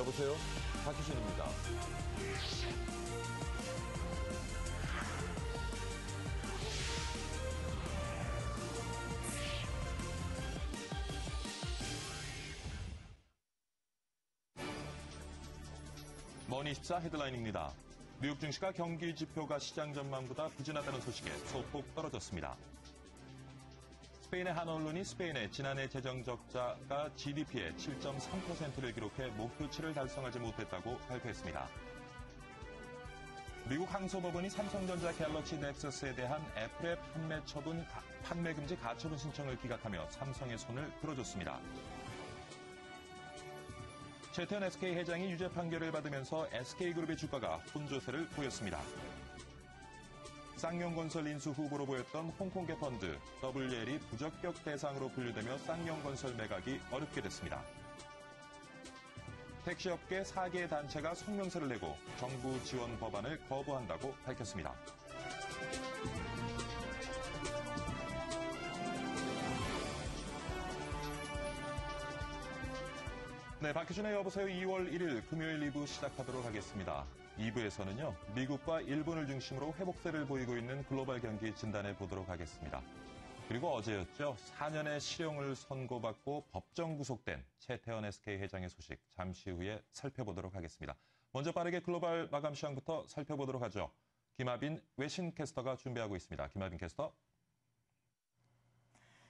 여보세요? 박희준입니다. 머니24 헤드라인입니다. 뉴욕 증시가 경기 지표가 시장 전망보다 부진하다는 소식에 소폭 떨어졌습니다. 스페인의 한 언론이 스페인의 지난해 재정 적자가 GDP의 7.3%를 기록해 목표치를 달성하지 못했다고 발표했습니다. 미국 항소법원이 삼성전자 갤럭시 넥서스에 대한 애플의 판매 금지 가처분 신청을 기각하며 삼성의 손을 들어줬습니다. 최태원 SK 회장이 유죄 판결을 받으면서 SK그룹의 주가가 혼조세를 보였습니다. 쌍용건설 인수 후보로 보였던 홍콩계 펀드 WL이 부적격 대상으로 분류되며 쌍용건설 매각이 어렵게 됐습니다. 택시업계 4개 단체가 성명서를 내고 정부 지원 법안을 거부한다고 밝혔습니다. 네, 박희준의 여보세요 2월 1일 금요일 2부 시작하도록 하겠습니다. 2부에서는요, 미국과 일본을 중심으로 회복세를 보이고 있는 글로벌 경기 진단해 보도록 하겠습니다. 그리고 어제였죠. 4년의 실형을 선고받고 법정 구속된 최태원 SK 회장의 소식 잠시 후에 살펴보도록 하겠습니다. 먼저 빠르게 글로벌 마감 시황부터 살펴보도록 하죠. 김하빈 외신 캐스터가 준비하고 있습니다. 김하빈 캐스터.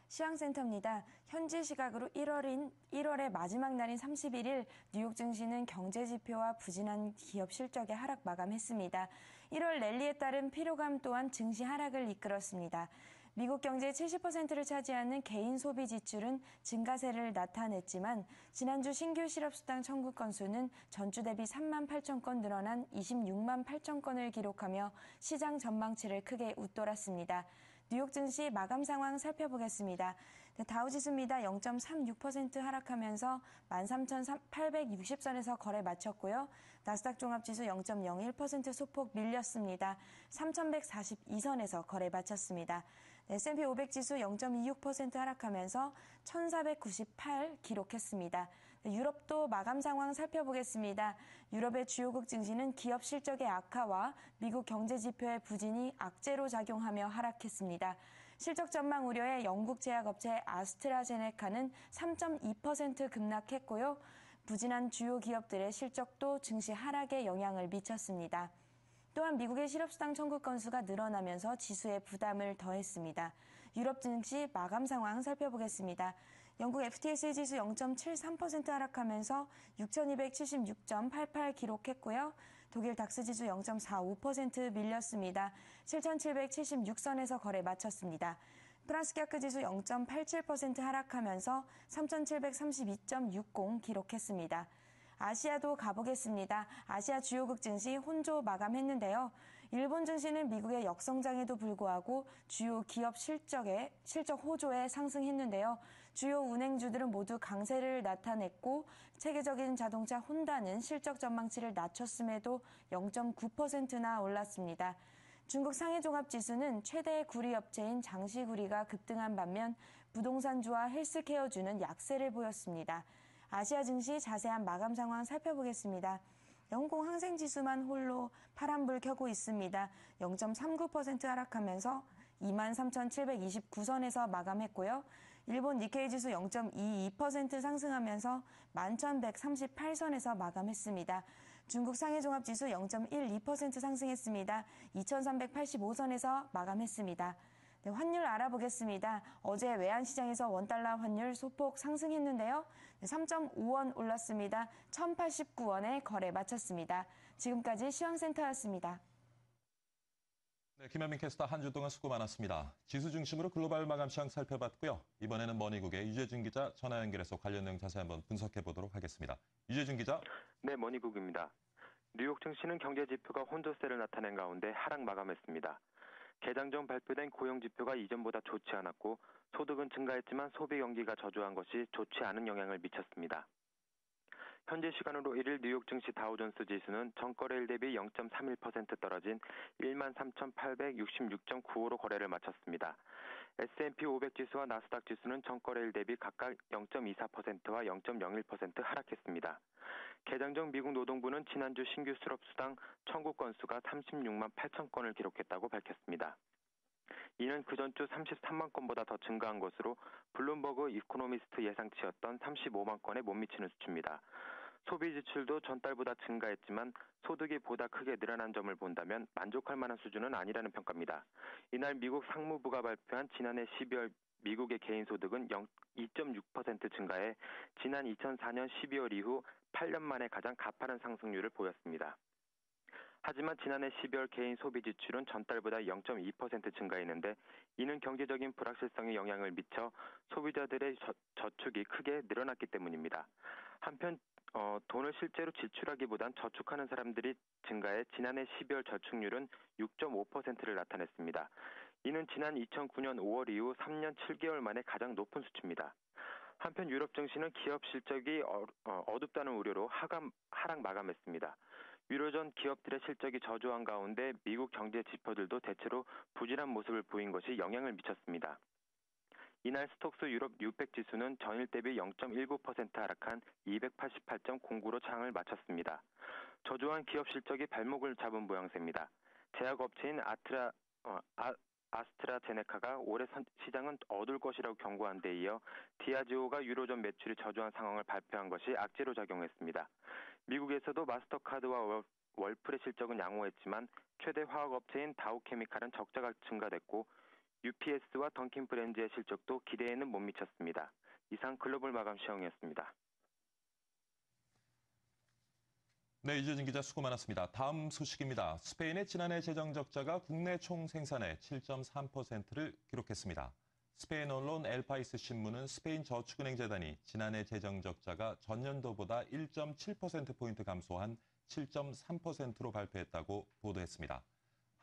시황센터입니다. 현지 시각으로 1월의 마지막 날인 31일 뉴욕 증시는 경제 지표와 부진한 기업 실적의 하락 마감했습니다. 1월 랠리에 따른 피로감 또한 증시 하락을 이끌었습니다. 미국 경제의 70%를 차지하는 개인 소비 지출은 증가세를 나타냈지만 지난주 신규 실업수당 청구 건수는 전주 대비 3만 8천 건 늘어난 26만 8천 건을 기록하며 시장 전망치를 크게 웃돌았습니다. 뉴욕 증시 마감 상황 살펴보겠습니다. 다우지수입니다. 0.36% 하락하면서 13,860선에서 거래 마쳤고요. 나스닥 종합지수 0.01% 소폭 밀렸습니다. 3,142선에서 거래 마쳤습니다. S&P 500지수 0.26% 하락하면서 1,498 기록했습니다. 유럽도 마감 상황 살펴보겠습니다. 유럽의 주요국 증시는 기업 실적의 악화와 미국 경제 지표의 부진이 악재로 작용하며 하락했습니다. 실적 전망 우려에 영국 제약업체 아스트라제네카는 3.2% 급락했고요. 부진한 주요 기업들의 실적도 증시 하락에 영향을 미쳤습니다. 또한 미국의 실업수당 청구 건수가 늘어나면서 지수에 부담을 더했습니다. 유럽 증시 마감 상황 살펴보겠습니다. 영국 FTSE 지수 0.73% 하락하면서 6,276.88 기록했고요. 독일 닥스 지수 0.45% 밀렸습니다. 7,776선에서 거래 마쳤습니다. 프랑스 캬크 지수 0.87% 하락하면서 3,732.60 기록했습니다. 아시아도 가보겠습니다. 아시아 주요국 증시 혼조 마감했는데요. 일본 증시는 미국의 역성장에도 불구하고 주요 기업 실적 호조에 상승했는데요. 주요 운행주들은 모두 강세를 나타냈고 체계적인 자동차 혼다는 실적 전망치를 낮췄음에도 0.9%나 올랐습니다. 중국 상해종합지수는 최대 구리업체인 장시구리가 급등한 반면 부동산주와 헬스케어주는 약세를 보였습니다. 아시아 증시 자세한 마감 상황 살펴보겠습니다. 영국 항생지수만 홀로 파란불 켜고 있습니다. 0.39% 하락하면서 23,729선에서 마감했고요. 일본 니케이 지수 0.22% 상승하면서 11,138선에서 마감했습니다. 중국 상해종합지수 0.12% 상승했습니다. 2,385선에서 마감했습니다. 네, 환율 알아보겠습니다. 어제 외환시장에서 원달러 환율 소폭 상승했는데요. 3.5원 올랐습니다. 1,089원에 거래 마쳤습니다. 지금까지 시황센터였습니다. 네, 김현민 캐스터 한 주 동안 수고 많았습니다. 지수 중심으로 글로벌 마감 시황 살펴봤고요. 이번에는 머니국의 유재준 기자 전화 연결해서 관련 내용 자세히 한번 분석해 보도록 하겠습니다. 유재준 기자. 네, 머니국입니다. 뉴욕 증시는 경제 지표가 혼조세를 나타낸 가운데 하락 마감했습니다. 개장 전 발표된 고용 지표가 이전보다 좋지 않았고 소득은 증가했지만 소비 경기가 저조한 것이 좋지 않은 영향을 미쳤습니다. 현재 시간으로 1일 뉴욕 증시 다우존스 지수는 전거래일 대비 0.31% 떨어진 13,866.95로 거래를 마쳤습니다. S&P 500 지수와 나스닥 지수는 전거래일 대비 각각 0.24%와 0.01% 하락했습니다. 개장 전 미국 노동부는 지난주 신규 실업 수당 청구 건수가 36만 8천 건을 기록했다고 밝혔습니다. 이는 그전주 33만 건보다 더 증가한 것으로 블룸버그 이코노미스트 예상치였던 35만 건에 못 미치는 수치입니다. 소비 지출도 전달보다 증가했지만 소득이 보다 크게 늘어난 점을 본다면 만족할 만한 수준은 아니라는 평가입니다. 이날 미국 상무부가 발표한 지난해 12월 미국의 개인 소득은 2.6% 증가해 지난 2004년 12월 이후 8년 만에 가장 가파른 상승률을 보였습니다. 하지만 지난해 12월 개인 소비 지출은 전달보다 0.2% 증가했는데 이는 경제적인 불확실성에 영향을 미쳐 소비자들의 저축이 크게 늘어났기 때문입니다. 한편 돈을 실제로 지출하기보단 저축하는 사람들이 증가해 지난해 12월 저축률은 6.5%를 나타냈습니다. 이는 지난 2009년 5월 이후 3년 7개월 만에 가장 높은 수치입니다. 한편 유럽 증시는 기업 실적이 어둡다는 우려로 하락 마감했습니다. 유로존 기업들의 실적이 저조한 가운데 미국 경제 지표들도 대체로 부진한 모습을 보인 것이 영향을 미쳤습니다. 이날 스톡스 유럽 600 지수는 전일 대비 0.19% 하락한 288.09로 장을 마쳤습니다. 저조한 기업 실적이 발목을 잡은 모양새입니다. 제약업체인 아스트라제네카가 올해 시장은 어두울 것이라고 경고한 데 이어 디아지오가 유로존 매출이 저조한 상황을 발표한 것이 악재로 작용했습니다. 미국에서도 마스터카드와 월플의 실적은 양호했지만 최대 화학업체인 다우케미칼은 적자가 증가됐고 UPS와 던킨브랜드의 실적도 기대에는 못 미쳤습니다. 이상 글로벌 마감 시황이었습니다. 네, 이재진 기자 수고 많았습니다. 다음 소식입니다. 스페인의 지난해 재정 적자가 국내 총 생산의 7.3%를 기록했습니다. 스페인 언론 엘파이스 신문은 스페인 저축은행 재단이 지난해 재정 적자가 전년도보다 1.7%포인트 감소한 7.3%로 발표했다고 보도했습니다.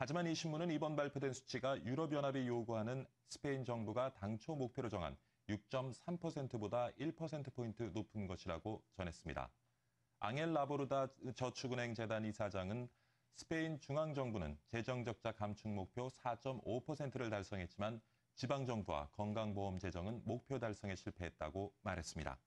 하지만 이 신문은 이번 발표된 수치가 유럽연합이 요구하는 스페인 정부가 당초 목표로 정한 6.3%보다 1%포인트 높은 것이라고 전했습니다. 앙헬 라보르다 저축은행 재단 이사장은 스페인 중앙정부는 재정적자 감축 목표 4.5%를 달성했지만 지방정부와 건강보험 재정은 목표 달성에 실패했다고 말했습니다.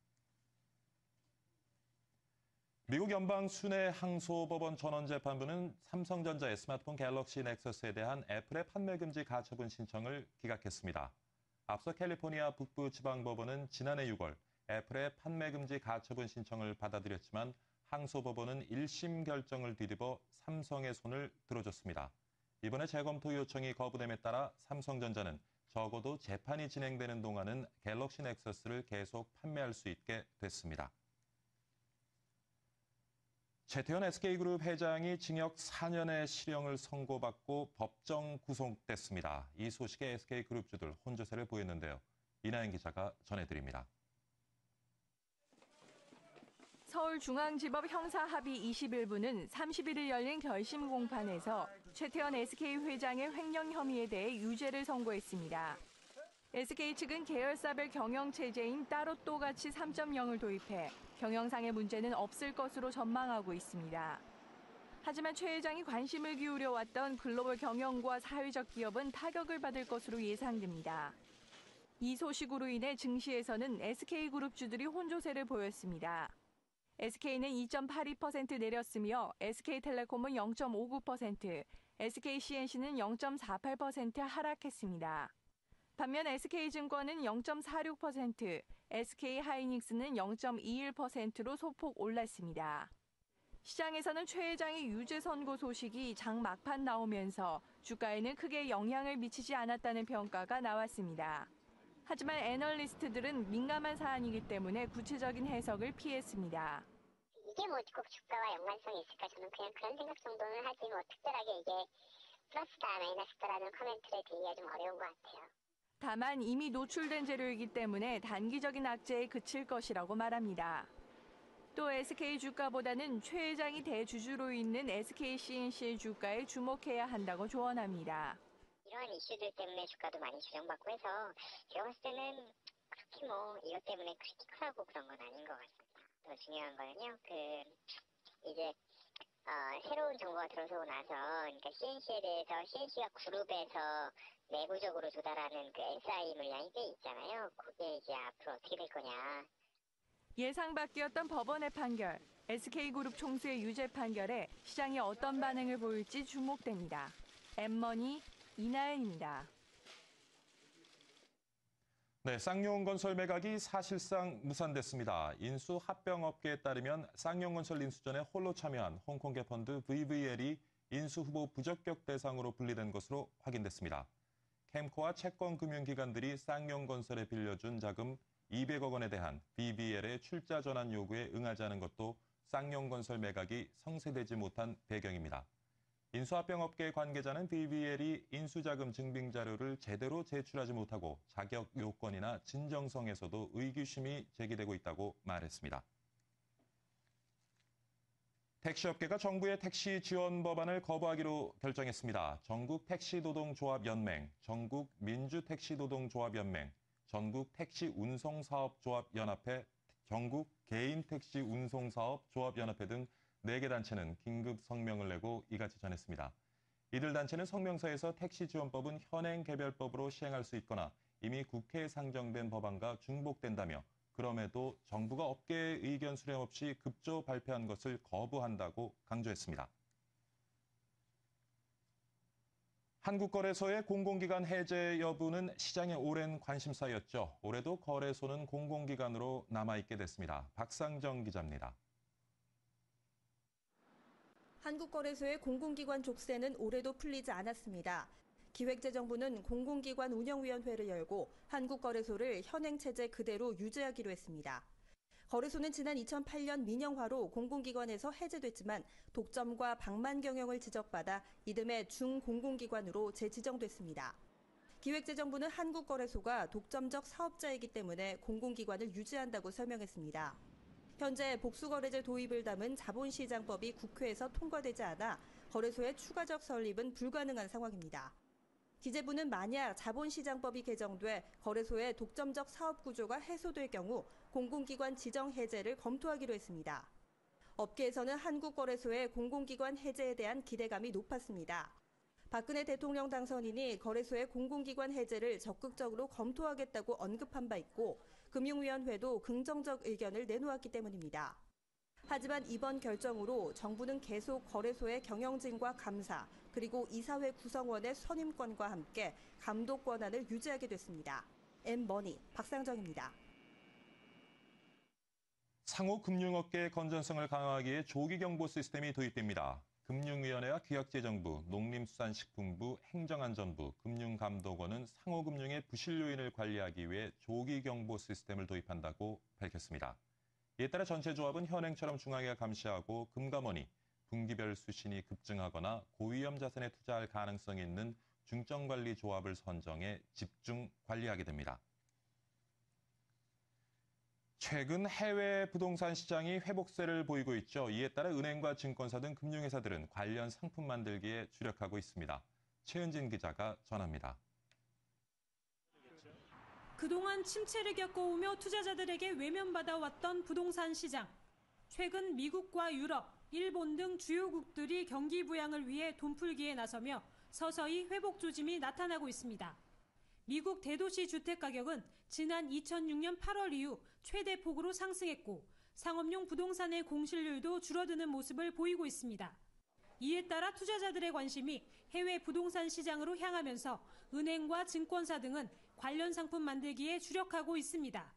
미국 연방 순회 항소법원 전원재판부는 삼성전자의 스마트폰 갤럭시 넥서스에 대한 애플의 판매 금지 가처분 신청을 기각했습니다. 앞서 캘리포니아 북부지방법원은 지난해 6월 애플의 판매 금지 가처분 신청을 받아들였지만 항소법원은 1심 결정을 뒤집어 삼성의 손을 들어줬습니다. 이번에 재검토 요청이 거부됨에 따라 삼성전자는 적어도 재판이 진행되는 동안은 갤럭시 넥서스를 계속 판매할 수 있게 됐습니다. 최태원 SK그룹 회장이 징역 4년의 실형을 선고받고 법정 구속됐습니다. 이 소식에 SK그룹주들 혼조세를 보였는데요. 이나영 기자가 전해드립니다. 서울중앙지법 형사합의 21부는 31일 열린 결심 공판에서 최태원 SK 회장의 횡령 혐의에 대해 유죄를 선고했습니다. SK 측은 계열사별 경영체제인 따로 또 가치 3.0을 도입해 경영상의 문제는 없을 것으로 전망하고 있습니다. 하지만 최 회장이 관심을 기울여왔던 글로벌 경영과 사회적 기업은 타격을 받을 것으로 예상됩니다. 이 소식으로 인해 증시에서는 SK그룹주들이 혼조세를 보였습니다. SK는 2.82% 내렸으며 SK텔레콤은 0.59%, SKCNC는 0.48% 하락했습니다. 반면 SK증권은 0.46%, SK하이닉스는 0.21%로 소폭 올랐습니다. 시장에서는 최 회장의 유죄 선고 소식이 장 막판 나오면서 주가에는 크게 영향을 미치지 않았다는 평가가 나왔습니다. 하지만 애널리스트들은 민감한 사안이기 때문에 구체적인 해석을 피했습니다. 이게 뭐 꼭 주가와 연관성이 있을까? 저는 그냥 그런 생각 정도는 하지 뭐 특별하게 이게 플러스다 마이너스다라는 코멘트를 드리기가 좀 어려운 것 같아요. 다만 이미 노출된 재료이기 때문에 단기적인 악재에 그칠 것이라고 말합니다. 또 SK 주가보다는 최 회장이 대주주로 있는 SKCNC의 주가에 주목해야 한다고 조언합니다. 이러한 이슈들 때문에 주가도 많이 조정받고 해서 제가 봤을 때는 그렇게 뭐 이것 때문에 크리티컬하고 그런 건 아닌 것 같습니다. 더 중요한 거는요, 이제 새로운 정부가 들어서고 나서, 그러니까 CNC에 대해서 CNC가 그룹에서 내부적으로 조달하는 그 SI 물량이 꽤 있잖아요. 그게 이제 앞으로 어떻게 될 거냐. 예상 밖이었던 법원의 판결. SK그룹 총수의 유죄 판결에 시장이 어떤 반응을 보일지 주목됩니다. M머니 이나은입니다. 네, 쌍용건설 매각이 사실상 무산됐습니다. 인수 합병업계에 따르면 쌍용건설 인수전에 홀로 참여한 홍콩계 펀드 VVL이 인수 후보 부적격 대상으로 분리된 것으로 확인됐습니다. 캠코와 채권 금융기관들이 쌍용건설에 빌려준 자금 200억 원에 대한 VVL의 출자 전환 요구에 응하지 않은 것도 쌍용건설 매각이 성사되지 못한 배경입니다. 인수합병업계 관계자는 VVL이 인수자금 증빙 자료를 제대로 제출하지 못하고 자격 요건이나 진정성에서도 의구심이 제기되고 있다고 말했습니다. 택시업계가 정부의 택시 지원 법안을 거부하기로 결정했습니다. 전국택시노동조합연맹, 전국민주택시노동조합연맹, 전국택시운송사업조합연합회, 전국개인택시운송사업조합연합회 등 4개 단체는 긴급 성명을 내고 이같이 전했습니다. 이들 단체는 성명서에서 택시지원법은 현행 개별법으로 시행할 수 있거나 이미 국회에 상정된 법안과 중복된다며 그럼에도 정부가 업계의 의견 수렴 없이 급조 발표한 것을 거부한다고 강조했습니다. 한국거래소의 공공기관 해제 여부는 시장의 오랜 관심사였죠. 올해도 거래소는 공공기관으로 남아있게 됐습니다. 박상정 기자입니다. 한국거래소의 공공기관 족쇄는 올해도 풀리지 않았습니다. 기획재정부는 공공기관 운영위원회를 열고 한국거래소를 현행 체제 그대로 유지하기로 했습니다. 거래소는 지난 2008년 민영화로 공공기관에서 해제됐지만 독점과 방만 경영을 지적받아 이듬해 중공공기관으로 재지정됐습니다. 기획재정부는 한국거래소가 독점적 사업자이기 때문에 공공기관을 유지한다고 설명했습니다. 현재 복수거래제 도입을 담은 자본시장법이 국회에서 통과되지 않아 거래소의 추가적 설립은 불가능한 상황입니다. 기재부는 만약 자본시장법이 개정돼 거래소의 독점적 사업구조가 해소될 경우 공공기관 지정 해제를 검토하기로 했습니다. 업계에서는 한국거래소의 공공기관 해제에 대한 기대감이 높았습니다. 박근혜 대통령 당선인이 거래소의 공공기관 해제를 적극적으로 검토하겠다고 언급한 바 있고 금융위원회도 긍정적 의견을 내놓았기 때문입니다. 하지만 이번 결정으로 정부는 계속 거래소의 경영진과 감사, 그리고 이사회 구성원의 선임권과 함께 감독 권한을 유지하게 됐습니다. M머니 박상정입니다. 상호 금융업계의 건전성을 강화하기 위해 조기경보 시스템이 도입됩니다. 금융위원회와 기획재정부, 농림수산식품부, 행정안전부, 금융감독원은 상호금융의 부실 요인을 관리하기 위해 조기경보 시스템을 도입한다고 밝혔습니다. 이에 따라 전체조합은 현행처럼 중앙회가 감시하고 금감원이 분기별 수신이 급증하거나 고위험 자산에 투자할 가능성이 있는 중점관리 조합을 선정해 집중 관리하게 됩니다. 최근 해외 부동산 시장이 회복세를 보이고 있죠. 이에 따라 은행과 증권사 등 금융회사들은 관련 상품 만들기에 주력하고 있습니다. 최은진 기자가 전합니다. 그동안 침체를 겪어오며 투자자들에게 외면받아왔던 부동산 시장. 최근 미국과 유럽, 일본 등 주요국들이 경기 부양을 위해 돈풀기에 나서며 서서히 회복 조짐이 나타나고 있습니다. 미국 대도시 주택 가격은 지난 2006년 8월 이후 최대 폭으로 상승했고 상업용 부동산의 공실률도 줄어드는 모습을 보이고 있습니다. 이에 따라 투자자들의 관심이 해외 부동산 시장으로 향하면서 은행과 증권사 등은 관련 상품 만들기에 주력하고 있습니다.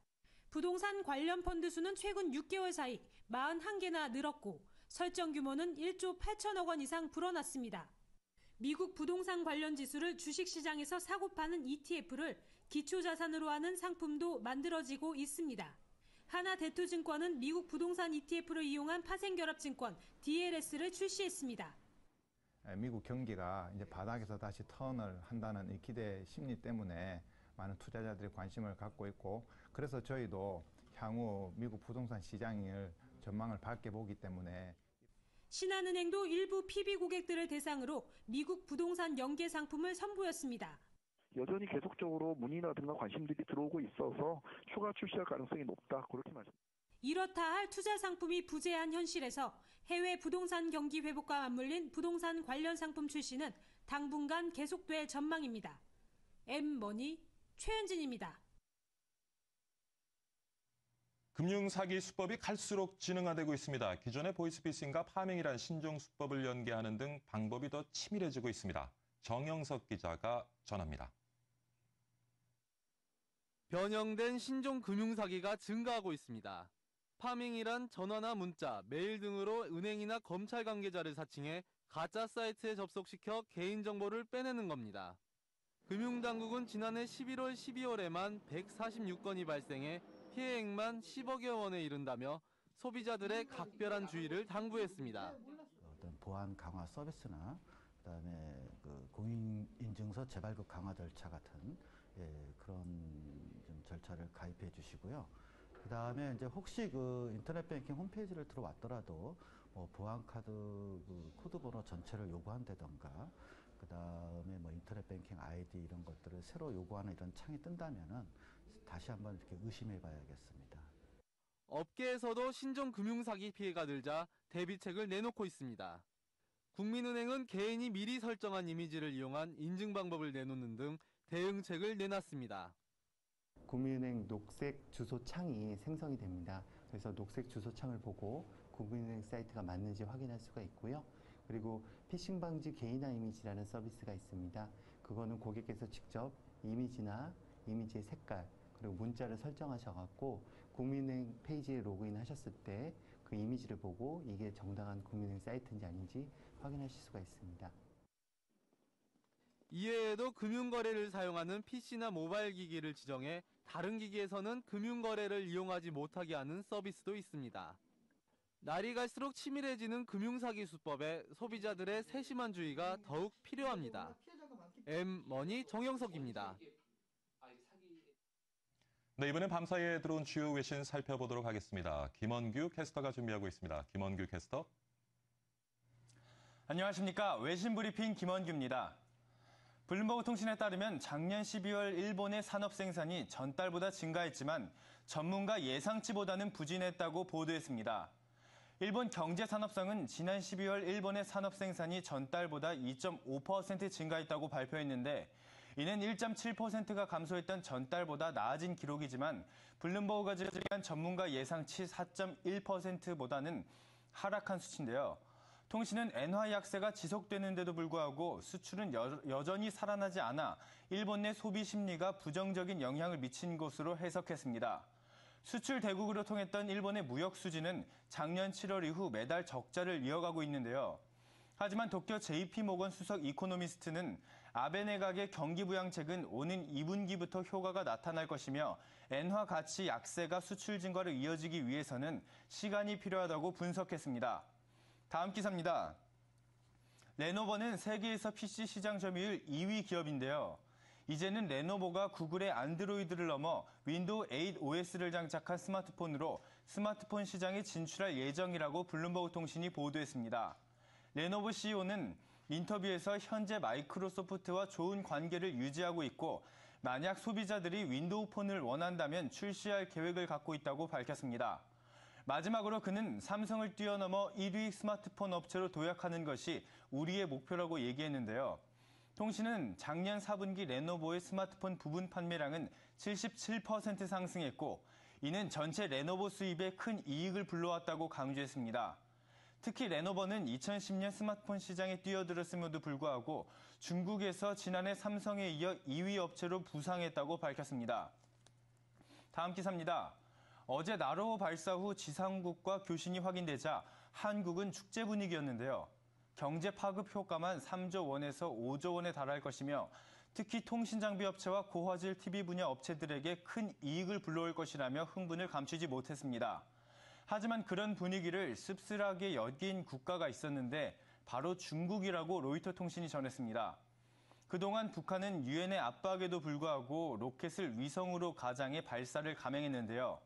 부동산 관련 펀드 수는 최근 6개월 사이 41개나 늘었고 설정 규모는 1조 8천억 원 이상 불어났습니다. 미국 부동산 관련 지수를 주식시장에서 사고 파는 ETF를 기초자산으로 하는 상품도 만들어지고 있습니다. 하나대투증권은 미국 부동산 ETF를 이용한 파생결합증권 DLS를 출시했습니다. 미국 경기가 이제 바닥에서 다시 턴을 한다는 이 기대 심리 때문에 많은 투자자들이 관심을 갖고 있고 그래서 저희도 향후 미국 부동산 시장을 전망을 밝게 보기 때문에 신한은행도 일부 PB 고객들을 대상으로 미국 부동산 연계 상품을 선보였습니다. 여전히 계속적으로 문의라든가 관심들이 들어오고 있어서 추가 출시할 가능성이 높다. 그렇게 말씀드립니다. 이렇다 할 투자 상품이 부재한 현실에서 해외 부동산 경기 회복과 맞물린 부동산 관련 상품 출시는 당분간 계속될 전망입니다. M머니 최은진입니다. 금융사기 수법이 갈수록 지능화되고 있습니다. 기존의 보이스피싱과 파밍이란 신종 수법을 연계하는 등 방법이 더 치밀해지고 있습니다. 정영석 기자가 전합니다. 변형된 신종 금융사기가 증가하고 있습니다. 파밍이란 전화나 문자, 메일 등으로 은행이나 검찰 관계자를 사칭해 가짜 사이트에 접속시켜 개인정보를 빼내는 겁니다. 금융당국은 지난해 11월, 12월에만 146건이 발생해 피해액만 10억여 원에 이른다며 소비자들의 각별한 주의를 당부했습니다. 어떤 보안 강화 서비스나 그다음에 공인인증서 재발급 강화 절차 같은 그런 좀 절차를 가입해 주시고요. 그다음에 이제 혹시 인터넷 뱅킹 홈페이지를 들어왔더라도 보안 카드 코드 번호 전체를 요구한다던가 그다음에 인터넷 뱅킹 아이디 이런 것들을 새로 요구하는 이런 창이 뜬다면은 다시 한번 이렇게 의심해 봐야겠습니다. 업계에서도 신종 금융사기 피해가 늘자 대비책을 내놓고 있습니다. 국민은행은 개인이 미리 설정한 이미지를 이용한 인증 방법을 내놓는 등 대응책을 내놨습니다. 국민은행 녹색 주소 창이 생성이 됩니다. 그래서 녹색 주소 창을 보고 국민은행 사이트가 맞는지 확인할 수가 있고요. 그리고 피싱 방지 개인화 이미지라는 서비스가 있습니다. 그거는 고객께서 직접 이미지나 이미지의 색깔 그리고 문자를 설정하셔갖고 국민은행 페이지에 로그인 하셨을 때 그 이미지를 보고 이게 정당한 국민은행 사이트인지 아닌지 확인하실 수가 있습니다. 이외에도 금융거래를 사용하는 PC나 모바일 기기를 지정해 다른 기기에서는 금융거래를 이용하지 못하게 하는 서비스도 있습니다. 날이 갈수록 치밀해지는 금융사기 수법에 소비자들의 세심한 주의가 더욱 필요합니다. M머니 정영석입니다. 네, 이번엔 밤사이에 들어온 주요 외신 살펴보도록 하겠습니다. 김원규 캐스터가 준비하고 있습니다. 김원규 캐스터. 안녕하십니까. 외신 브리핑 김원규입니다. 블룸버그 통신에 따르면 작년 12월 일본의 산업 생산이 전달보다 증가했지만 전문가 예상치보다는 부진했다고 보도했습니다. 일본 경제산업성은 지난 12월 일본의 산업 생산이 전달보다 2.5% 증가했다고 발표했는데 이는 1.7%가 감소했던 전달보다 나아진 기록이지만 블룸버그가 제시한 전문가 예상치 4.1%보다는 하락한 수치인데요. 통신은 엔화 약세가 지속되는데도 불구하고 수출은 여전히 살아나지 않아 일본 내 소비 심리가 부정적인 영향을 미친 것으로 해석했습니다. 수출 대국으로 통했던 일본의 무역 수지는 작년 7월 이후 매달 적자를 이어가고 있는데요. 하지만 도쿄 JP모건 수석 이코노미스트는 아베 내각의 경기 부양책은 오는 2분기부터 효과가 나타날 것이며 엔화 가치 약세가 수출 증가로 이어지기 위해서는 시간이 필요하다고 분석했습니다. 다음 기사입니다. 레노버는 세계에서 PC 시장 점유율 2위 기업인데요. 이제는 레노버가 구글의 안드로이드를 넘어 윈도우 8 OS를 장착한 스마트폰으로 스마트폰 시장에 진출할 예정이라고 블룸버그 통신이 보도했습니다. 레노버 CEO는 인터뷰에서 현재 마이크로소프트와 좋은 관계를 유지하고 있고 만약 소비자들이 윈도우 폰을 원한다면 출시할 계획을 갖고 있다고 밝혔습니다. 마지막으로 그는 삼성을 뛰어넘어 1위 스마트폰 업체로 도약하는 것이 우리의 목표라고 얘기했는데요. 통신은 작년 4분기 레노버의 스마트폰 부분 판매량은 77% 상승했고 이는 전체 레노버 수입에 큰 이익을 불러왔다고 강조했습니다. 특히 레노버는 2010년 스마트폰 시장에 뛰어들었음에도 불구하고 중국에서 지난해 삼성에 이어 2위 업체로 부상했다고 밝혔습니다. 다음 기사입니다. 어제 나로호 발사 후 지상국과 교신이 확인되자 한국은 축제 분위기였는데요. 경제 파급 효과만 3조 원에서 5조 원에 달할 것이며 특히 통신장비 업체와 고화질 TV 분야 업체들에게 큰 이익을 불러올 것이라며 흥분을 감추지 못했습니다. 하지만 그런 분위기를 씁쓸하게 여긴 국가가 있었는데 바로 중국이라고 로이터 통신이 전했습니다. 그동안 북한은 유엔의 압박에도 불구하고 로켓을 위성으로 가장해 발사를 감행했는데요.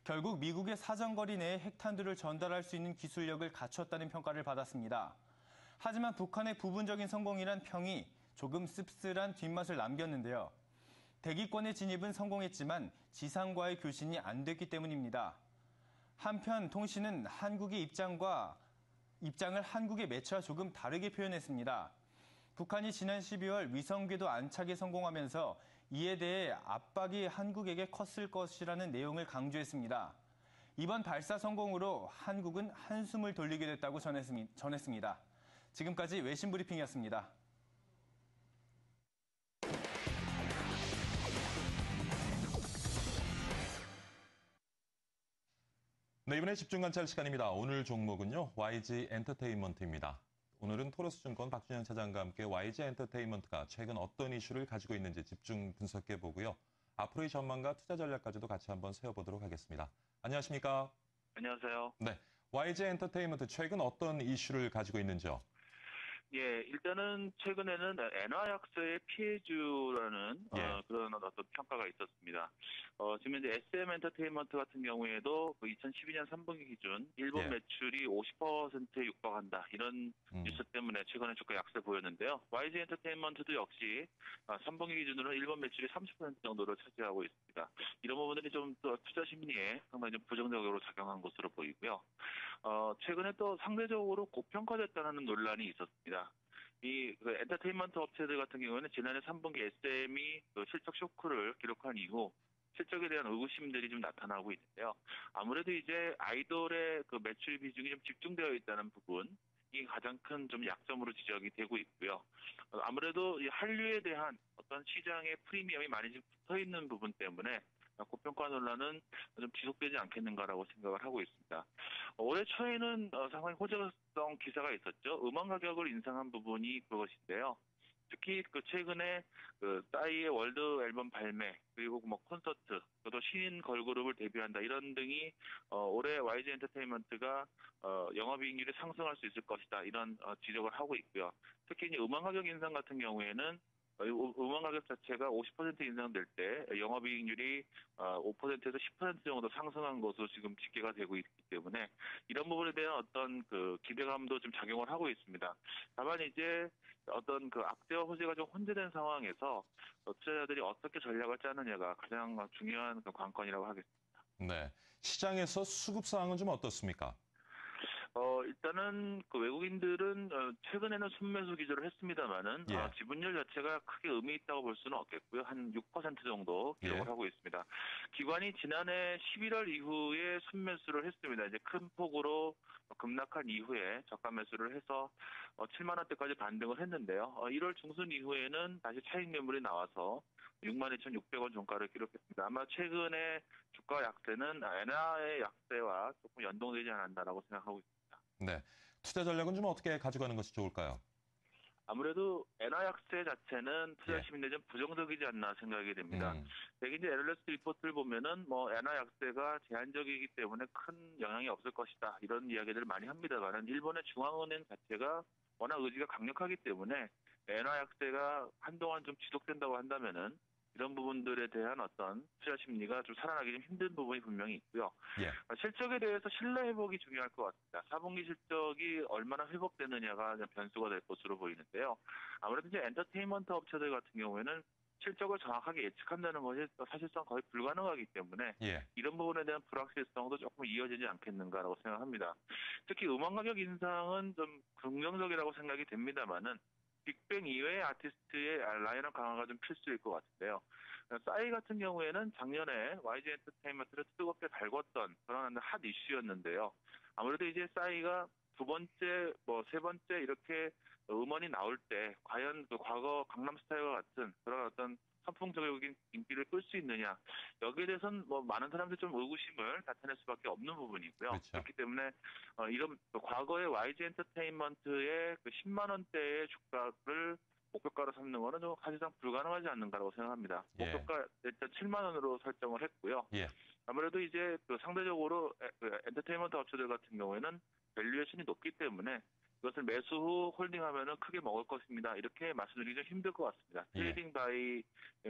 결국 미국의 사정거리 내에 핵탄두를 전달할 수 있는 기술력을 갖췄다는 평가를 받았습니다. 하지만 북한의 부분적인 성공이란 평이 조금 씁쓸한 뒷맛을 남겼는데요. 대기권의 진입은 성공했지만 지상과의 교신이 안 됐기 때문입니다. 한편 통신은 한국의 입장을 한국의 매체와 조금 다르게 표현했습니다. 북한이 지난 12월 위성궤도 안착에 성공하면서 이에 대해 압박이 한국에게 컸을 것이라는 내용을 강조했습니다. 이번 발사 성공으로 한국은 한숨을 돌리게 됐다고 전했습니다. 지금까지 외신 브리핑이었습니다. 네, 이번에 집중관찰 시간입니다. 오늘 종목은요, YG 엔터테인먼트입니다. 오늘은 토로스증권 박준영 차장과 함께 YG 엔터테인먼트가 최근 어떤 이슈를 가지고 있는지 집중 분석해 보고요. 앞으로의 전망과 투자 전략까지도 같이 한번 세워보도록 하겠습니다. 안녕하십니까? 안녕하세요. 네, YG 엔터테인먼트 최근 어떤 이슈를 가지고 있는지요? 예, 일단은 최근에는 엔화약세의 피해주라는 그런 어떤 평가가 있었습니다. 지금 이제 SM 엔터테인먼트 같은 경우에도 그 2012년 3분기 기준 일본 매출이 50%에 육박한다 이런 뉴스 때문에 최근에 주가 약세 보였는데요. YG 엔터테인먼트도 역시 3분기 기준으로 일본 매출이 30% 정도를 차지하고 있습니다. 이런 부분들이 좀 더 투자 심리에 상당히 좀 부정적으로 작용한 것으로 보이고요. 최근에 또 상대적으로 고평가됐다는 논란이 있었습니다. 이 엔터테인먼트 업체들 같은 경우에는 지난해 3분기 SM이 그 실적 쇼크를 기록한 이후 실적에 대한 의구심들이 좀 나타나고 있는데요. 아무래도 이제 아이돌의 그 매출 비중이 좀 집중되어 있다는 부분이 가장 큰 좀 약점으로 지적이 되고 있고요. 아무래도 이 한류에 대한 어떤 시장의 프리미엄이 많이 좀 붙어 있는 부분 때문에 고평가 논란은 좀 지속되지 않겠는가라고 생각을 하고 있습니다. 올해 초에는 상당히 호재성 기사가 있었죠. 음원 가격을 인상한 부분이 그것인데요. 특히 그 최근에 그 싸이의 월드 앨범 발매 그리고 뭐 콘서트 또 신인 걸그룹을 데뷔한다 이런 등이 올해 YG 엔터테인먼트가 영업이익률이 상승할 수 있을 것이다 이런 지적을 하고 있고요. 특히 이제 음원 가격 인상 같은 경우에는 음원 가격 자체가 50% 인상될 때 영업이익률이 5%에서 10% 정도 상승한 것으로 지금 집계가 되고 있기 때문에 이런 부분에 대한 어떤 그 기대감도 좀 작용을 하고 있습니다. 다만 이제 어떤 그 악재와 호재가 좀 혼재된 상황에서 투자자들이 어떻게 전략을 짜느냐가 가장 중요한 그 관건이라고 하겠습니다. 네, 시장에서 수급 상황은 좀 어떻습니까? 일단은 그 외국인들은 최근에는 순매수 기조를 했습니다만은 지분율 자체가 크게 의미 있다고 볼 수는 없겠고요. 한 6% 정도 기록을 하고 있습니다. 기관이 지난해 11월 이후에 순매수를 했습니다. 이제 큰 폭으로 급락한 이후에 저가 매수를 해서 7만 원대까지 반등을 했는데요. 1월 중순 이후에는 다시 차익 매물이 나와서 62,600원 종가를 기록했습니다. 아마 최근에 주가 약세는 엔화의 약세와 조금 연동되지 않았나라고 생각하고 있습니다. 네, 투자 전략은 좀 어떻게 가져가는 것이 좋을까요? 아무래도 엔화 약세 자체는 투자 심리에 좀 부정적이지 않나 생각이 됩니다. 대개 이제 애널리스트 리포트를 보면은 뭐 엔화 약세가 제한적이기 때문에 큰 영향이 없을 것이다 이런 이야기들을 많이 합니다만은 일본의 중앙은행 자체가 워낙 의지가 강력하기 때문에 엔화 약세가 한동안 좀 지속된다고 한다면은 이런 부분들에 대한 어떤 투자 심리가 좀 살아나기 좀 힘든 부분이 분명히 있고요. 실적에 대해서 신뢰 회복이 중요할 것 같습니다. 4분기 실적이 얼마나 회복되느냐가 변수가 될 것으로 보이는데요. 아무래도 이제 엔터테인먼트 업체들 같은 경우에는 실적을 정확하게 예측한다는 것이 사실상 거의 불가능하기 때문에 이런 부분에 대한 불확실성도 조금 이어지지 않겠는가라고 생각합니다. 특히 음원 가격 인상은 좀 긍정적이라고 생각이 됩니다만은 빅뱅 이외의 아티스트의 라인업 강화가 좀 필수일 것 같은데요. 싸이 같은 경우에는 작년에 YG 엔터테인먼트를 뜨겁게 달궜던 그런 핫 이슈였는데요. 아무래도 이제 싸이가 두 번째, 세 번째 이렇게 음원이 나올 때 과연 그 과거 강남스타일과 같은 그런 어떤 선풍적인 인기를 끌 수 있느냐. 여기에 대해서는 뭐 많은 사람들이 좀 의구심을 나타낼 수밖에 없는 부분이고요. 그렇기 때문에 이런 과거의 YG 엔터테인먼트의 그 10만 원대의 주가를 목표가로 삼는 거는 좀 사실상 불가능하지 않는가라고 생각합니다. 목표가 일단 7만 원으로 설정을 했고요. 아무래도 이제 그 상대적으로 엔터테인먼트 업체들 같은 경우에는 밸류에이션이 높기 때문에 이것을 매수 후 홀딩하면은 크게 먹을 것입니다. 이렇게 말씀드리기 좀 힘들 것 같습니다. 트레이딩 바이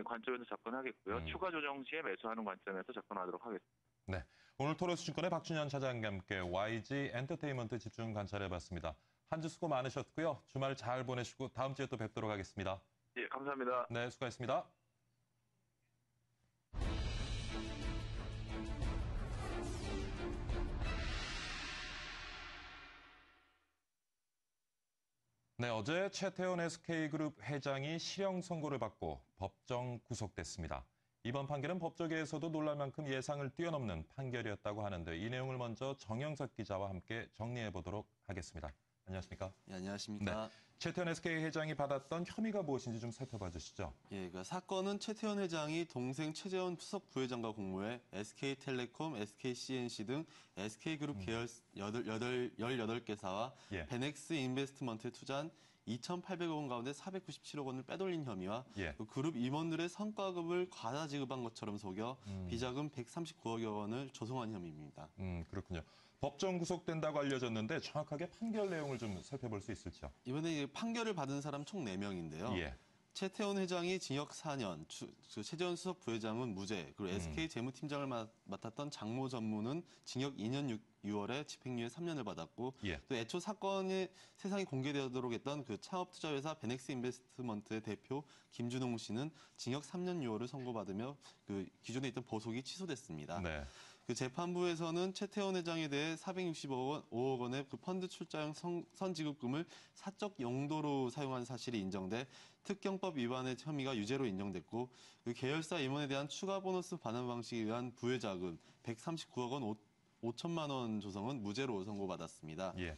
관점에서 접근하겠고요. 추가 조정 시에 매수하는 관점에서 접근하도록 하겠습니다. 네, 오늘 토로스증권의 박준현 차장과 함께 YG 엔터테인먼트 집중 관찰해봤습니다. 한 주 수고 많으셨고요. 주말 잘 보내시고 다음 주에 또 뵙도록 하겠습니다. 예, 감사합니다. 네, 수고하셨습니다. 네, 어제 최태원 SK그룹 회장이 실형 선고를 받고 법정 구속됐습니다. 이번 판결은 법조계에서도 놀랄 만큼 예상을 뛰어넘는 판결이었다고 하는데 이 내용을 먼저 정영석 기자와 함께 정리해 보도록 하겠습니다. 안녕하십니까? 네, 안녕하십니까? 네. 최태원 SK 회장이 받았던 혐의가 무엇인지 좀 살펴봐 주시죠. 예, 그 사건은 최태원 회장이 동생 최재원 수석 부회장과 공모해 SK텔레콤, SKCNC 등 SK그룹 계열 18개사와 예. 베넥스 인베스트먼트에 투자한 2,800억 원 가운데 497억 원을 빼돌린 혐의와 예. 그 그룹 임원들의 성과급을 과다 지급한 것처럼 속여 비자금 139억여 원을 조성한 혐의입니다. 그렇군요. 법정 구속된다고 알려졌는데 정확하게 판결 내용을 좀 살펴볼 수 있을지요? 이번에 판결을 받은 사람 총 4명인데요. 예. 최태원 회장이 징역 4년, 최재원 수석 부회장은 무죄, 그리고 SK 재무팀장을 맡았던 장모 전무는 징역 2년 6월에 집행유예 3년을 받았고 예. 또 애초 사건이 세상에 공개되도록 했던 그 창업투자회사 베넥스 인베스트먼트의 대표 김준홍 씨는 징역 3년 6월을 선고받으며 그 기존에 있던 보석이 취소됐습니다. 네. 그 재판부에서는 최태원 회장에 대해 465억 원의 그 펀드 출자형 선지급금을 사적 용도로 사용한 사실이 인정돼 특경법 위반의 혐의가 유죄로 인정됐고 그 계열사 임원에 대한 추가 보너스 반환 방식에 의한 부회자금 139억 원 5천만 원 조성은 무죄로 선고받았습니다. 예.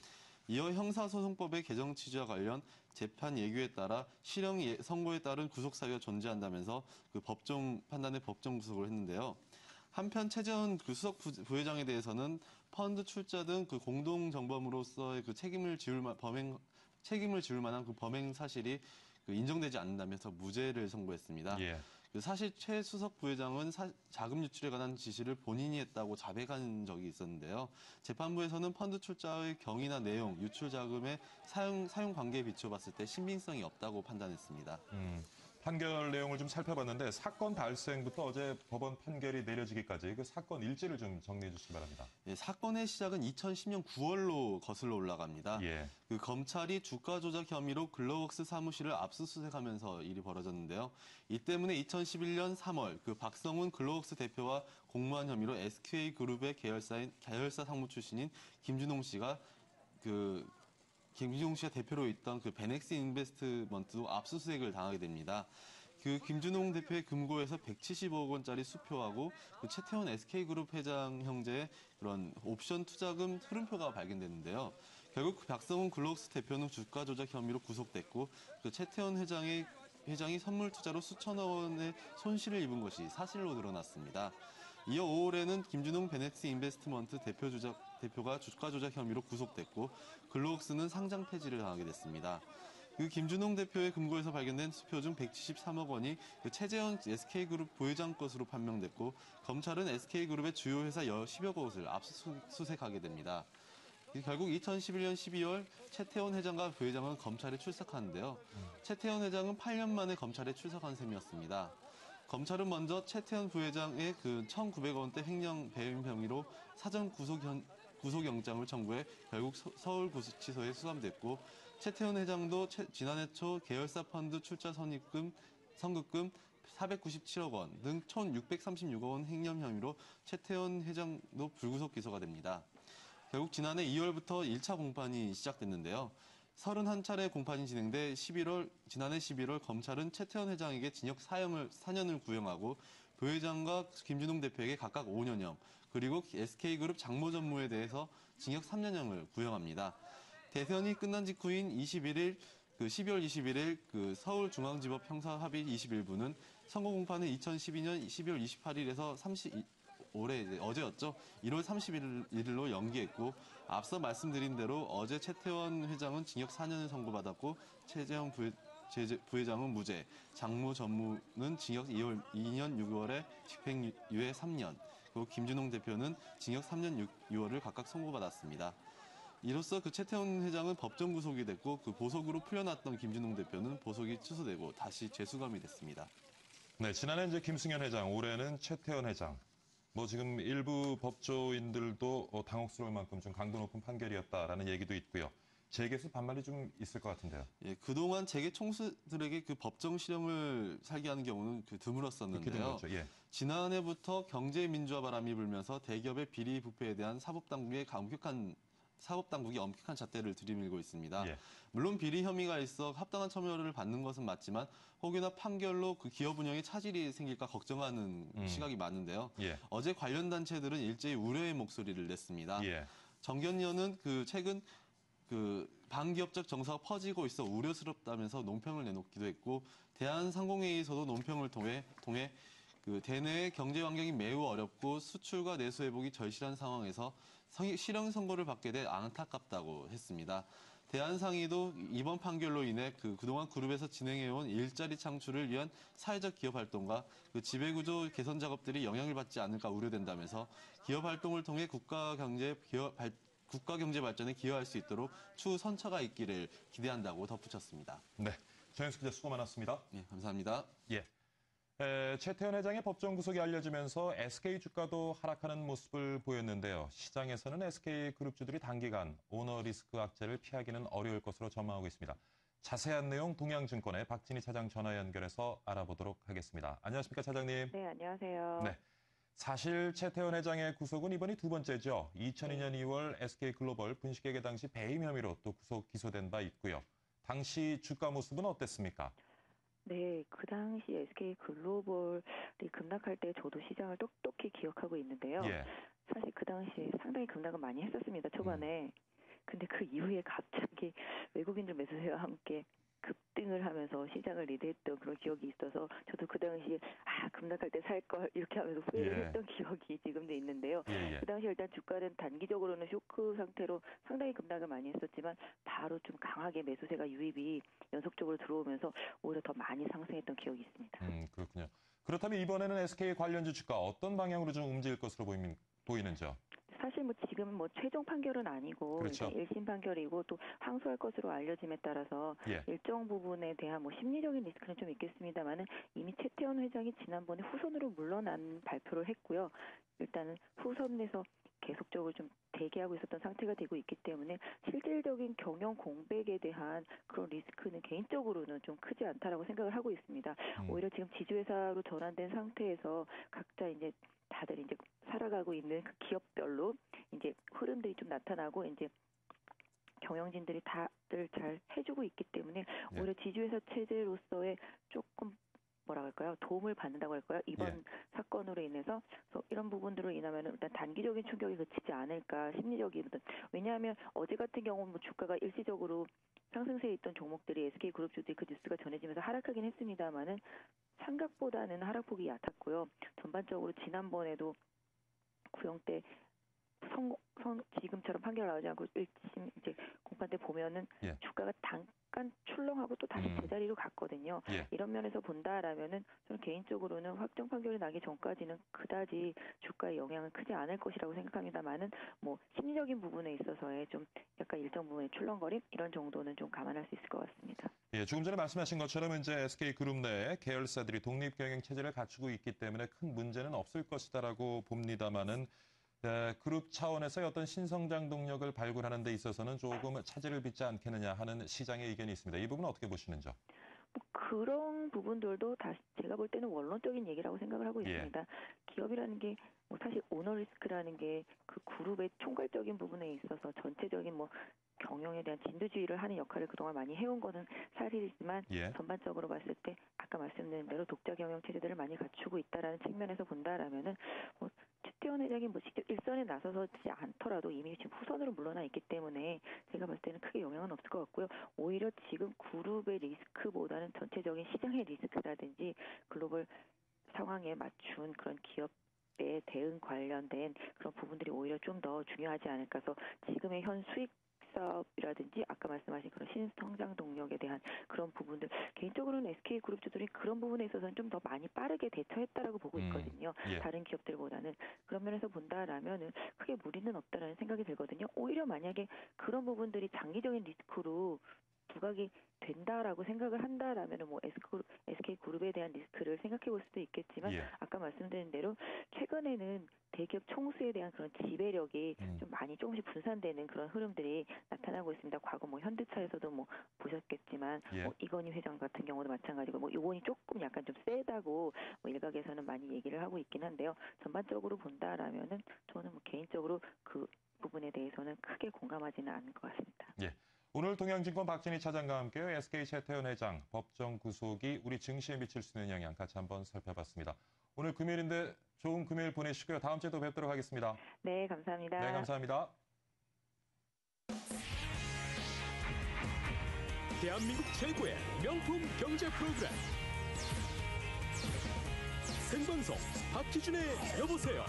이어 형사소송법의 개정 취지와 관련 재판 예규에 따라 실형 선고에 따른 구속 사유가 존재한다면서 그 법정 판단의 법정 구속을 했는데요. 한편 최재원 그 수석 부회장에 대해서는 펀드 출자 등 그 공동 정범으로서의 그 책임을 지울 만한 그 범행 사실이 그 인정되지 않는다면서 무죄를 선고했습니다. 예. 그 사실 최 수석 부회장은 자금 유출에 관한 지시를 본인이 했다고 자백한 적이 있었는데요. 재판부에서는 펀드 출자의 경위나 내용, 유출 자금의 사용 관계에 비춰봤을 때 신빙성이 없다고 판단했습니다. 판결 내용을 좀 살펴봤는데 사건 발생부터 어제 법원 판결이 내려지기까지 그 사건 일지를 좀 정리해 주시기 바랍니다. 예, 사건의 시작은 2010년 9월로 거슬러 올라갑니다. 예. 그 검찰이 주가 조작 혐의로 글로벅스 사무실을 압수수색하면서 일이 벌어졌는데요. 이 때문에 2011년 3월 그 박성훈 글로벅스 대표와 공모한 혐의로 SK그룹의 계열사 상무 출신인 김준홍 씨가 대표로 있던 그 베넥스 인베스트먼트도 압수수색을 당하게 됩니다. 그 김준홍 대표의 금고에서 170억 원짜리 수표하고 그 최태원 SK그룹 회장 형제의 그런 옵션 투자금 흐름표가 발견됐는데요. 결국 그 박성훈 글로벅스 대표는 주가 조작 혐의로 구속됐고 그 최태원 회장이 선물 투자로 수천억 원의 손실을 입은 것이 사실로 드러났습니다. 이어 5월에는 김준홍 베넥스 인베스트먼트 대표가 주가 조작 혐의로 구속됐고 글로벅스는 상장 폐지를 당하게 됐습니다. 그 김준홍 대표의 금고에서 발견된 수표 중 173억 원이 그 최재원 SK그룹 부회장 것으로 판명됐고 검찰은 SK그룹의 주요 회사 10여 곳을 압수수색하게 됩니다. 결국 2011년 12월 최태원 회장과 부회장은 검찰에 출석하는데요. 최태원 회장은 8년 만에 검찰에 출석한 셈이었습니다. 검찰은 먼저 최태원 부회장의 그 1,900억 원대 횡령 배임 혐의로 사전 구속영장을 청구해 결국 서울구치소에 수감됐고 최태원 회장도 지난해 초 계열사 펀드 출자 선급금 497억 원 등 1,636억 원 횡령 혐의로 최태원 회장도 불구속 기소가 됩니다. 결국 지난해 2월부터 1차 공판이 시작됐는데요. 31차례 공판이 진행돼 지난해 11월 검찰은 최태원 회장에게 징역 4년을 구형하고 부회장과 김준홍 대표에게 각각 5년형, 그리고 SK그룹 장모 전무에 대해서 징역 3년형을 구형합니다. 대선이 끝난 직후인 12월 21일 그 서울중앙지법 형사합의 21부는 선고 공판을 2012년 12월 28일에서 올해 어제였죠. 1월 31일로 연기했고 앞서 말씀드린 대로 어제 최태원 회장은 징역 4년을 선고받았고 최재형 부회장은 무죄, 장모 전무는 징역 2년 6월에 집행유예 3년, 그리고 김준홍 대표는 징역 3년 6월을 각각 선고받았습니다. 이로써 그 최태원 회장은 법정 구속이 됐고 그 보석으로 풀려났던 김준홍 대표는 보석이 취소되고 다시 재수감이 됐습니다. 네, 지난해 이제 김승현 회장, 올해는 최태원 회장. 지금 일부 법조인들도 당혹스러울 만큼 좀 강도 높은 판결이었다라는 얘기도 있고요. 재계에서 반발이 좀 있을 것 같은데요. 예, 그동안 재계 총수들에게 그 법정 실형을 살게 하는 경우는 드물었었는데요. 예. 지난해부터 경제 민주화 바람이 불면서 대기업의 비리 부패에 대한 사법당국의 강력한 사법당국이 엄격한 잣대를 들이밀고 있습니다. 예. 물론 비리 혐의가 있어 합당한 처벌을 받는 것은 맞지만 혹여나 판결로 그 기업 운영에 차질이 생길까 걱정하는 시각이 많은데요. 예. 어제 관련 단체들은 일제히 우려의 목소리를 냈습니다. 예. 정견위원은 최근 반기업적 정서가 퍼지고 있어 우려스럽다면서 논평을 내놓기도 했고 대한상공회의에서도 논평을 통해 대내의 경제 환경이 매우 어렵고 수출과 내수 회복이 절실한 상황에서 실형 선고를 받게 돼 안타깝다고 했습니다. 대한상의도 이번 판결로 인해 그동안 그룹에서 진행해온 일자리 창출을 위한 사회적 기업 활동과 지배구조 개선 작업들이 영향을 받지 않을까 우려된다면서 기업 활동을 통해 국가 경제 발전에 기여할 수 있도록 추후 선처가 있기를 기대한다고 덧붙였습니다. 네, 정현숙 기자 수고 많았습니다. 네, 감사합니다. 예. 최태원 회장의 법정 구속이 알려지면서 SK 주가도 하락하는 모습을 보였는데요. 시장에서는 SK그룹주들이 단기간 오너 리스크 악재를 피하기는 어려울 것으로 전망하고 있습니다. 자세한 내용 동양증권의 박진희 차장 전화 연결해서 알아보도록 하겠습니다. 안녕하십니까, 차장님. 네, 안녕하세요. 네. 사실 최태원 회장의 구속은 이번이 두 번째죠. 2002년 2월 SK글로벌 분식회계 당시 배임 혐의로 또 기소된 바 있고요. 당시 주가 모습은 어땠습니까? 네, 그 당시 SK글로벌이 급락할 때 저도 시장을 똑똑히 기억하고 있는데요. 예. 사실 그 당시에 상당히 급락은 많이 했었습니다, 초반에. 근데 그 이후에 갑자기 외국인들 매수세와 함께 급등을 하면서 시장을 리드했던 그런 기억이 있어서 저도 그 당시에 급락할 때 살 걸 이렇게 하면서 후회를 예. 했던 기억이 지금도 있는데요. 예. 그 당시에 일단 주가는 단기적으로는 쇼크 상태로 상당히 급락을 많이 했었지만 바로 좀 강하게 매수세가 유입이 연속적으로 들어오면서 오히려 더 많이 상승했던 기억이 있습니다. 그렇군요. 그렇다면 이번에는 SK 관련주 주가 어떤 방향으로 좀 움직일 것으로 보이는지요? 사실 지금 최종 판결은 아니고 그렇죠. 1심 판결이고 또 항소할 것으로 알려짐에 따라서 예. 일정 부분에 대한 심리적인 리스크는 좀 있겠습니다만은 이미 최태원 회장이 지난번에 후손으로 물러난 발표를 했고요. 일단은 후손에서 계속적으로 좀 대기하고 있었던 상태가 되고 있기 때문에 실질적인 경영 공백에 대한 그런 리스크는 개인적으로는 좀 크지 않다라고 생각을 하고 있습니다. 오히려 지금 지주회사로 전환된 상태에서 각자 다들 살아가고 있는 그 기업별로 흐름들이 좀 나타나고 경영진들이 다들 잘 해주고 있기 때문에 오히려 지주회사 체제로서의 조금 도움을 받는다고 할까요? 이번 사건으로 인해서 이런 부분들로 인하면 일단 단기적인 충격이 그치지 않을까 심리적인 왜냐하면 어제 같은 경우는 주가가 일시적으로 상승세에 있던 종목들이 SK그룹주들이 그 뉴스가 전해지면서 하락하긴 했습니다만은 생각보다는 하락폭이 얕았고요. 전반적으로 지난번에도 구형 때 지금처럼 판결 나오지 않고 1심 공판 때 보면은 주가가 잠깐 출렁하고 또 다시 제자리로 갔거든요. 이런 면에서 본다라면은 저는 개인적으로는 확정 판결이 나기 전까지는 그다지 주가에 영향은 크지 않을 것이라고 생각합니다만은 심리적인 부분에 있어서의 좀 약간 일정 부분의 출렁거림 이런 정도는 좀 감안할 수 있을 것 같습니다. 예, 조금 전에 말씀하신 것처럼 이제 SK그룹 내 계열사들이 독립경영 체제를 갖추고 있기 때문에 큰 문제는 없을 것이다라고 봅니다만은 그룹 차원에서의 어떤 신성장 동력을 발굴하는 데 있어서는 조금 차질을 빚지 않겠느냐 하는 시장의 의견이 있습니다. 이 부분은 어떻게 보시는지요? 그런 부분들도 다시 제가 볼 때는 원론적인 얘기라고 생각을 하고 있습니다. 기업이라는 게 사실 오너 리스크라는 게 그 그룹의 총괄적인 부분에 있어서 전체적인 경영에 대한 진두지휘를 하는 역할을 그동안 많이 해온 거는 사실이지만 전반적으로 봤을 때 아까 말씀드린 대로 독자 경영 체제들을 많이 갖추고 있다라는 측면에서 본다라면은 최태원 회장이 직접 일선에 나서지 않더라도 이미 지금 후선으로 물러나 있기 때문에 제가 봤을 때는 크게 영향은 없을 것 같고요. 오히려 지금 그룹의 리스크보다는 전체적인 시장의 리스크라든지 글로벌 상황에 맞춘 그런 기업의 대응 관련된 그런 부분들이 오히려 좀 더 중요하지 않을까 해서 지금의 현 수익 사업이라든지 아까 말씀하신 그런 신성장 동력에 대한 그런 부분들 개인적으로는 SK그룹주들이 그런 부분에 있어서는 좀 더 많이 빠르게 대처했다라고 보고 있거든요. 다른 기업들보다는 그런 면에서 본다라면은 크게 무리는 없다라는 생각이 들거든요. 오히려 만약에 그런 부분들이 장기적인 리스크로 부각이 된다라고 생각을 한다라면은 SK그룹에 대한 리스크를 생각해 볼 수도 있겠지만 아까 말씀드린 대로 최근에는 대기업 총수에 대한 그런 지배력이 좀 많이 조금씩 분산되는 그런 흐름들이 나타나고 있습니다. 과거 현대차에서도 보셨겠지만 이건희 회장 같은 경우도 마찬가지고 이번이 조금 약간 좀 세다고 일각에서는 많이 얘기를 하고 있긴 한데요. 전반적으로 본다라면은 저는 개인적으로 그 부분에 대해서는 크게 크게 공감하지는 않을 것 같습니다. 예. 오늘 동양증권 박진희 차장과 함께 SK 최태원 회장 법정 구속이 우리 증시에 미칠 수 있는 영향 같이 한번 살펴봤습니다. 오늘 금요일인데 좋은 금요일 보내시고요. 다음 주에도 뵙도록 하겠습니다. 네, 감사합니다. 네, 감사합니다. 대한민국 최고의 명품 경제 프로그램 생방송 박희준의 여보세요.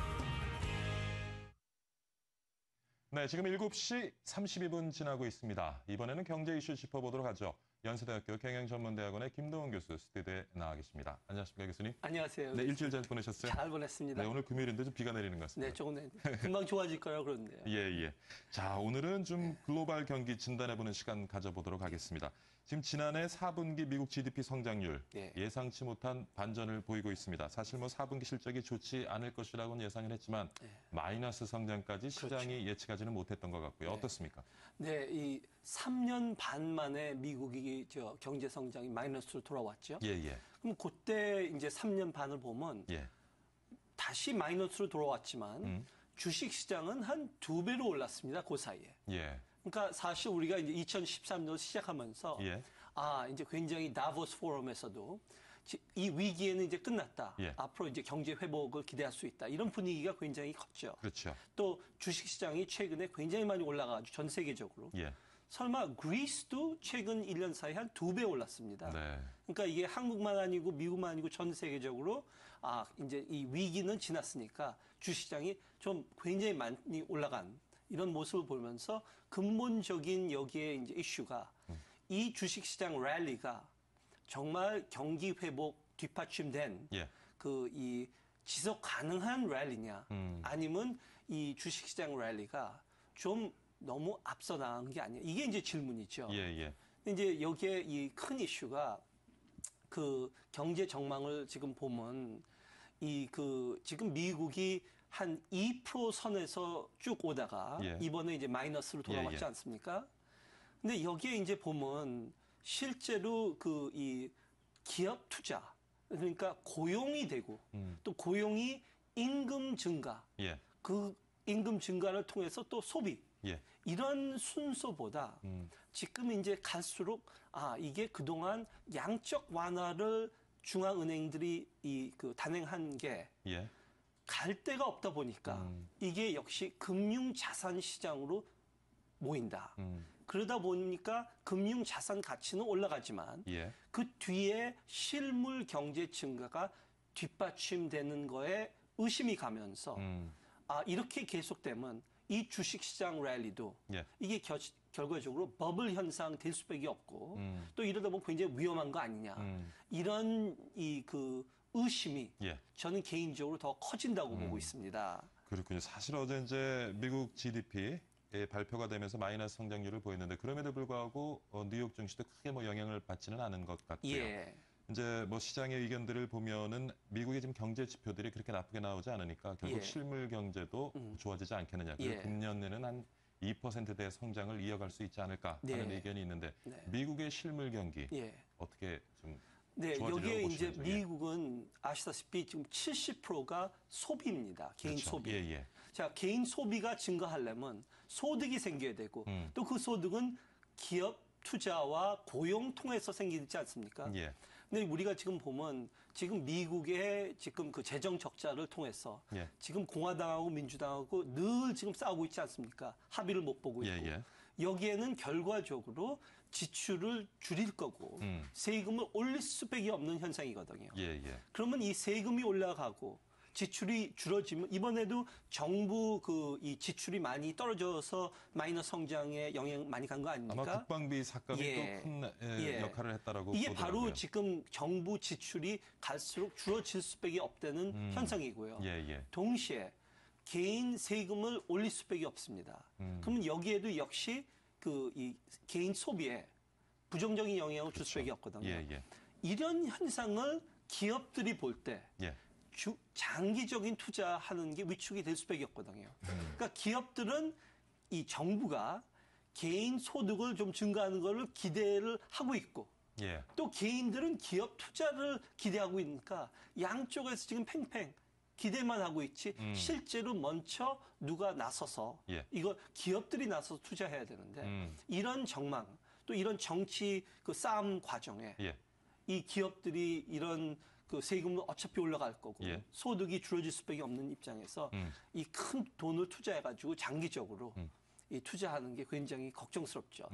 네, 지금 7시 32분 지나고 있습니다. 이번에는 경제 이슈 짚어보도록 하죠. 연세대학교 경영전문대학원의 김동훈 교수 스튜디오에 나와 계십니다. 안녕하십니까, 교수님? 안녕하세요. 네, 일주일 잘 보내셨어요? 잘 보냈습니다. 네, 오늘 금요일인데 좀 비가 내리는 것 같습니다. 네, 조금 금방 좋아질 거라고 그러는데요. 예. 자, 오늘은 좀 글로벌 경기 진단해보는 시간 가져보도록 하겠습니다. 지금 지난해 4분기 미국 GDP 성장률 예상치 못한 반전을 보이고 있습니다. 사실 뭐 4분기 실적이 좋지 않을 것이라고는 예상을 했지만 마이너스 성장까지 시장이 예측하지는 못했던 것 같고요. 어떻습니까? 네, 이 3년 반 만에 미국이 경제 성장이 마이너스로 돌아왔죠. 예. 그럼 그때 이제 3년 반을 보면 다시 마이너스로 돌아왔지만 주식 시장은 한 2배로 올랐습니다. 그 사이에. 예. 그러니까 사실 우리가 이제 2013년 시작하면서 이제 굉장히 다보스 포럼에서도 이 위기에는 이제 끝났다. 앞으로 이제 경제 회복을 기대할 수 있다. 이런 분위기가 굉장히 컸죠. 그렇죠. 또 주식 시장이 최근에 굉장히 많이 올라가지고 전 세계적으로. 설마 그리스도 최근 1년 사이에 한 2배 올랐습니다. 그러니까 이게 한국만 아니고 미국만 아니고 전 세계적으로 이제 이 위기는 지났으니까 주식시장이 좀 굉장히 많이 올라간 이런 모습을 보면서 근본적인 여기에 이제 이슈가 이 주식시장 랠리가 정말 경기 회복 뒷받침된 그 이 지속 가능한 랠리냐 아니면 이 주식시장 랠리가 좀 너무 앞서 나간 게 아니야. 이게 이제 질문이죠. 근데 이제 여기에 이 큰 이슈가 그 경제 전망을 지금 보면 지금 미국이 한 2% 선에서 쭉 오다가 이번에 이제 마이너스로 돌아왔지 않습니까? 근데 여기에 이제 보면 실제로 그 이 기업 투자 그러니까 고용이 되고 또 고용이 임금 증가 그 임금 증가를 통해서 또 소비 이런 순서보다 지금 이제 갈수록 이게 그동안 양적 완화를 중앙은행들이 단행한 게 갈 데가 없다 보니까 이게 역시 금융자산 시장으로 모인다. 그러다 보니까 금융자산 가치는 올라가지만 그 뒤에 실물 경제 증가가 뒷받침되는 거에 의심이 가면서 이렇게 계속되면 이 주식시장 랠리도 이게 결과적으로 버블 현상 될 수밖에 없고 또 이러다 보면 굉장히 위험한 거 아니냐 이런 그 의심이 저는 개인적으로 더 커진다고 보고 있습니다. 그렇군요. 사실 어제 이제 미국 GDP 발표가 되면서 마이너스 성장률을 보였는데 그럼에도 불구하고 뉴욕 증시도 크게 뭐 영향을 받지는 않은 것 같고요. 이제 뭐 시장의 의견들을 보면은 미국의 지금 경제 지표들이 그렇게 나쁘게 나오지 않으니까 결국 실물 경제도 좋아지지 않겠느냐. 그리고 금년에는 한 2%대 성장을 이어갈 수 있지 않을까 하는 의견이 있는데 미국의 실물 경기 어떻게 좀 좋아지려고 여기에 보시는지. 이제 미국은 아시다시피 지금 70%가 소비입니다. 개인 소비. 자, 개인 소비가 증가하려면 소득이 생겨야 되고 또 그 소득은 기업 투자와 고용 통해서 생기지 않습니까? 근데 우리가 지금 보면 지금 미국의 지금 그 재정 적자를 통해서 지금 공화당하고 민주당하고 늘 지금 싸우고 있지 않습니까? 합의를 못 보고 있고 여기에는 결과적으로 지출을 줄일 거고 세금을 올릴 수밖에 없는 현상이거든요. 그러면 이 세금이 올라가고 지출이 줄어지면 이번에도 정부 이 지출이 많이 떨어져서 마이너스 성장에 영향 많이 간 거 아닙니까? 아마 국방비 삭감이 또 큰 역할을 했다라고 이게 보더라고요. 바로 지금 정부 지출이 갈수록 줄어질 수밖에 없다는 현상이고요. 동시에 개인 세금을 올릴 수밖에 없습니다. 그러면 여기에도 역시 이 개인 소비에 부정적인 영향을 줄 수밖에 없거든요. 이런 현상을 기업들이 볼 때 장기적인 투자하는 게 위축이 될 수밖에 없거든요. 그러니까 기업들은 이 정부가 개인 소득을 좀 증가하는 것을 기대를 하고 있고 또 개인들은 기업 투자를 기대하고 있으니까 양쪽에서 지금 팽팽 기대만 하고 있지 실제로 먼저 누가 나서서 예. 이거 기업들이 나서서 투자해야 되는데 이런 정망 또 이런 정치 그 싸움 과정에 예. 이 기업들이 이런 그 세금은 어차피 올라갈 거고 예. 소득이 줄어질 수밖에 없는 입장에서 이 큰 돈을 투자해가지고 장기적으로 이 투자하는 게 굉장히 걱정스럽죠.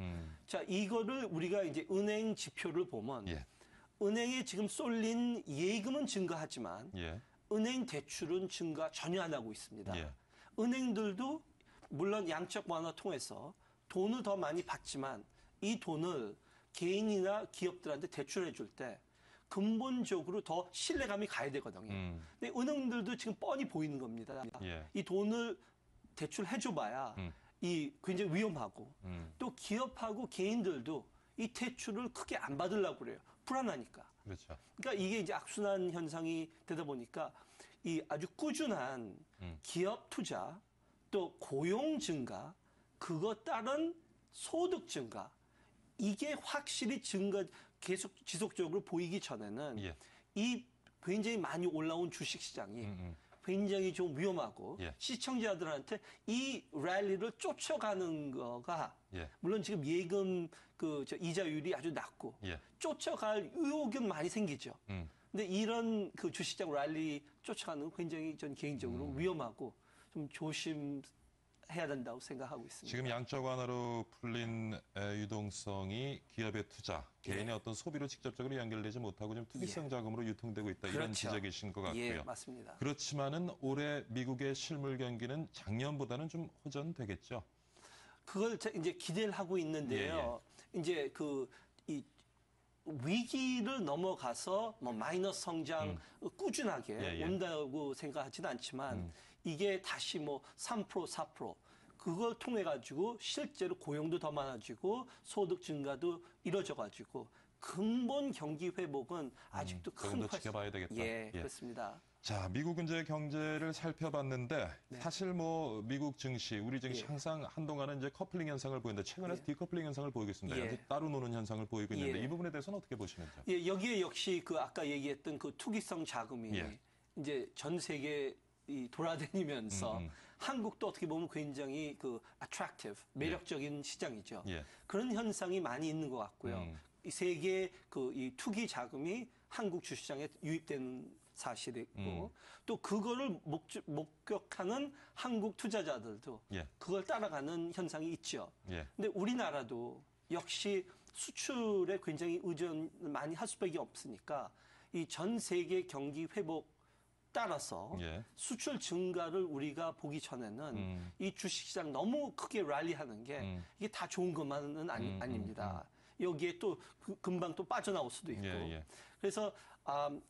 자, 이거를 우리가 이제 은행 지표를 보면 예. 은행에 지금 쏠린 예금은 증가하지만 예. 은행 대출은 증가 전혀 안 하고 있습니다. 예. 은행들도 물론 양적 완화 통해서 돈을 더 많이 받지만 이 돈을 개인이나 기업들한테 대출해 줄 때 근본적으로 더 신뢰감이 가야 되거든요. 근데 은행들도 지금 뻔히 보이는 겁니다. 예. 이 돈을 대출해 줘봐야 이 굉장히 위험하고 또 기업하고 개인들도 이 대출을 크게 안 받으려고 그래요. 불안하니까. 그렇죠. 그러니까 이게 이제 악순환 현상이 되다 보니까 이 아주 꾸준한 기업 투자 또 고용 증가 그것 따른 소득 증가 이게 확실히 계속 지속적으로 보이기 전에는 예. 이 굉장히 많이 올라온 주식 시장이 굉장히 좀 위험하고 예. 시청자들한테 이 랠리를 쫓아가는 거가 예. 물론 지금 예금 이자율이 아주 낮고 예. 쫓아갈 의욕은 많이 생기죠. 근데 이런 그 주식시장 랠리 쫓아가는 건 굉장히 전 개인적으로 위험하고 좀 조심해야 된다고 생각하고 있습니다. 지금 양적 완화로 풀린 유동성이 기업의 투자, 개인의 어떤 소비로 직접적으로 연결되지 못하고 좀 투기성 자금으로 유통되고 있다. 이런 그렇죠. 지적이신 것 같고요. 예, 맞습니다. 그렇지만은 올해 미국의 실물 경기는 작년보다는 좀 호전되겠죠. 그걸 이제 기대를 하고 있는데요. 이제 이 위기를 넘어가서 뭐 마이너스 성장 꾸준하게 온다고 생각하지는 않지만 이게 다시 뭐 3%, 4% 그걸 통해 가지고 실제로 고용도 더 많아지고 소득 증가도 이루어져 가지고 근본 경기 회복은 아직도 조금 더 지켜봐야 되겠다. 예, 그렇습니다. 자, 미국 이제 경제를 살펴봤는데 사실 뭐 미국 증시, 우리 증시 항상 한동안은 이제 커플링 현상을 보이는데 최근에 디커플링 현상을 보이고 있습니다. 여기서 따로 노는 현상을 보이고 있는데 이 부분에 대해서는 어떻게 보시는지요? 예, 여기에 역시 그 아까 얘기했던 그 투기성 자금이 이제 전 세계 돌아다니면서 한국도 어떻게 보면 굉장히 그 attractive, 매력적인 시장이죠. 그런 현상이 많이 있는 것 같고요. 이 세계 이 투기 자금이 한국 주시장에 유입되는 사실이고 또 그거를 목격하는 한국 투자자들도 그걸 따라가는 현상이 있죠. 근데 우리나라도 역시 수출에 굉장히 의존을 많이 할 수밖에 없으니까 이 전 세계 경기 회복 따라서 수출 증가를 우리가 보기 전에는 이 주식시장 너무 크게 랠리하는 게 이게 다 좋은 것만은 아닙니다. 여기에 또 금방 또 빠져나올 수도 있고. 그래서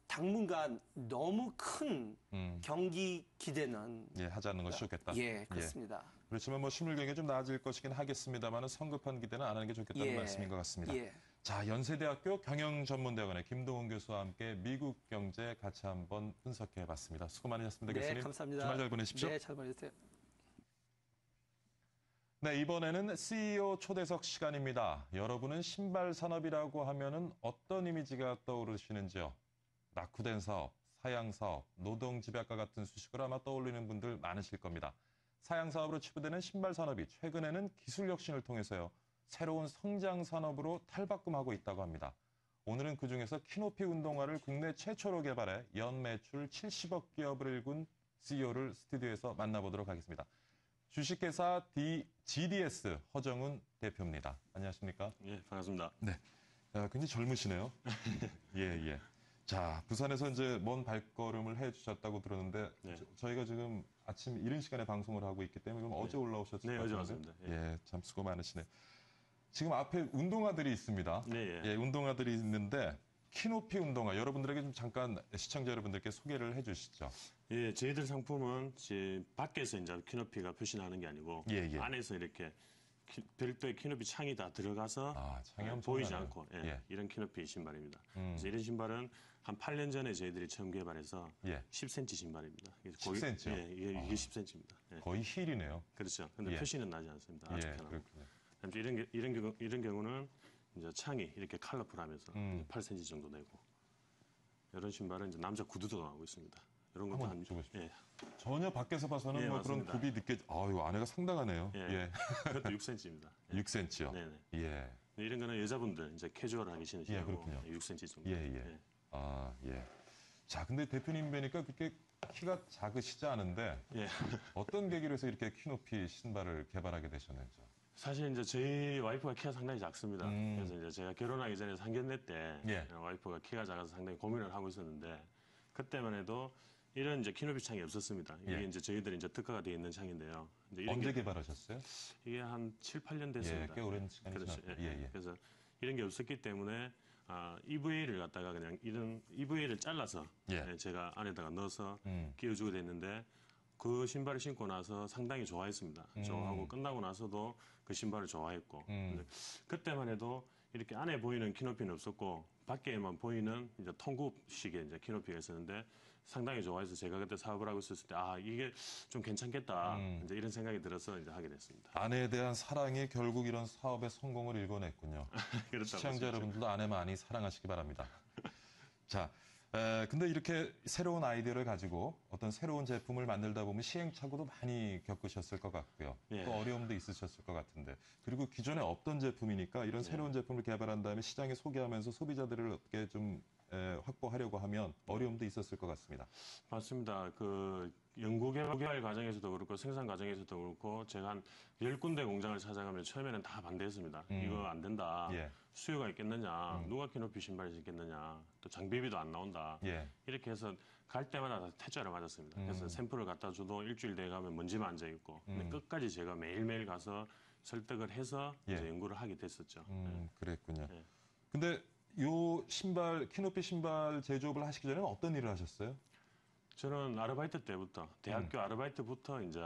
당분간 너무 큰 경기 기대는 하지 않는 것이 좋겠다. 예, 그렇습니다. 그렇지만 뭐 실물 경기 좀 나아질 것이긴 하겠습니다만 성급한 기대는 안 하는 게 좋겠다는 말씀인 것 같습니다. 자, 연세대학교 경영전문대학원의 김동훈 교수와 함께 미국 경제 같이 한번 분석해봤습니다. 수고 많으셨습니다, 교수님. 네, 감사합니다. 주말 잘 보내십시오. 네, 잘 보내세요. 네, 이번에는 CEO 초대석 시간입니다. 여러분은 신발 산업이라고 하면은 어떤 이미지가 떠오르시는지요? 낙후된 사업, 사양 사업, 노동 집약과 같은 수식을 아마 떠올리는 분들 많으실 겁니다. 사양 사업으로 치부되는 신발 산업이 최근에는 기술 혁신을 통해서요. 새로운 성장 산업으로 탈바꿈하고 있다고 합니다. 오늘은 그중에서 키높이 운동화를 국내 최초로 개발해 연 매출 70억 기업을 일군 CEO를 스튜디오에서 만나보도록 하겠습니다. 주식회사 GDS 허정훈 대표입니다. 안녕하십니까? 예, 반갑습니다. 네. 굉장히 젊으시네요. 예. 자, 부산에서 이제 먼 발걸음을 해주셨다고 들었는데 저희가 지금 아침 이른 시간에 방송을 하고 있기 때문에 그럼 어제 올라오셨을 것 같은데. 어제 왔습니다. 참 수고 많으시네요. 지금 앞에 운동화들이 있습니다. 운동화들이 있는데 키높이 운동화 여러분들에게 좀 잠깐 시청자 여러분들께 소개를 해주시죠. 예, 저희들 상품은 이제 밖에서 이제 키높이가 표시나는 게 아니고 안에서 이렇게 별도의 키높이 창이 다 들어가서 보이지 않고 이런 키높이 신발입니다. 그래서 이런 신발은 한 8년 전에 저희들이 처음 개발해서 10cm 신발입니다. 10cm요? 예, 이게 10cm입니다. 거의 힐이네요. 그렇죠. 근데 표시는 나지 않습니다. 아주 편하고. 그렇군요. 이런 경우는 이제 창이 이렇게 컬러풀하면서 8cm 정도 되고 이런 신발은 이제 남자 구두도 나오고 있습니다. 이런 것도 한번 줘보십시오. 전혀 밖에서 봐서는 뭐 맞습니다. 그런 굽이 아유, 안에가 상당하네요. 그것도 6cm입니다. 6cm요? 네네. 예. 이런 거는 여자분들 이제 캐주얼하게 신으시고 그렇군요. 6cm 정도. 아, 예. 자, 근데 대표님 뵈니까 그렇게 키가 작으시지 않은데 어떤 계기로 해서 이렇게 키높이 신발을 개발하게 되셨는지요? 사실 이제 저희 와이프가 키가 상당히 작습니다. 그래서 이제 제가 결혼하기 전에 상견례 때 와이프가 키가 작아서 상당히 고민을 하고 있었는데 그때만 해도 이런 이제 키높이 창이 없었습니다. 이게 이제 저희들이 이제 특화가 되어 있는 창인데요. 이제 언제 개발하셨어요? 이게 한 7, 8년 됐습니다. 꽤 오랜 시간이 그렇죠. 지났죠. 그래서 이런 게 없었기 때문에 EVA를 갖다가 그냥 이런 EVA를 잘라서 제가 안에다가 넣어서 끼워주게 됐는데 그 신발을 신고 나서 상당히 좋아했습니다. 좋아하고 끝나고 나서도 그 신발을 좋아했고 근데 그때만 해도 이렇게 안에 보이는 키높이는 없었고 밖에만 보이는 이제 통굽식의 이제 키높이가 있었는데 상당히 좋아해서 제가 그때 사업을 하고 있었을 때 이게 좀 괜찮겠다 이제 이런 생각이 들어서 이제 하게 됐습니다. 아내에 대한 사랑이 결국 이런 사업의 성공을 일궈냈군요. 시청자 여러분들도 아내 많이 사랑하시기 바랍니다. 자, 근데 이렇게 새로운 아이디어를 가지고 어떤 새로운 제품을 만들다 보면 시행착오도 많이 겪으셨을 것 같고요. 또 어려움도 있으셨을 것 같은데. 그리고 기존에 없던 제품이니까 이런 새로운 제품을 개발한 다음에 시장에 소개하면서 소비자들을 어떻게 좀 확보하려고 하면 어려움도 있었을 것 같습니다. 맞습니다. 그 연구개발 과정에서도 그렇고 생산 과정에서도 그렇고 제가 한 10군데 공장을 찾아가면 처음에는 다 반대했습니다. 이거 안 된다. 수요가 있겠느냐. 누가 키높이 신발을 신겠느냐. 또 장비비도 안 나온다. 이렇게 해서 갈 때마다 다 퇴짜를 맞았습니다. 그래서 샘플을 갖다 줘도 일주일 돼 가면 먼지만 앉아 있고 근데 끝까지 제가 매일매일 가서 설득을 해서 이제 연구를 하게 됐었죠. 그랬군요. 근데 요 신발, 키높이 신발 제조업을 하시기 전에는 어떤 일을 하셨어요? 저는 아르바이트 때부터, 대학교 아르바이트부터 이제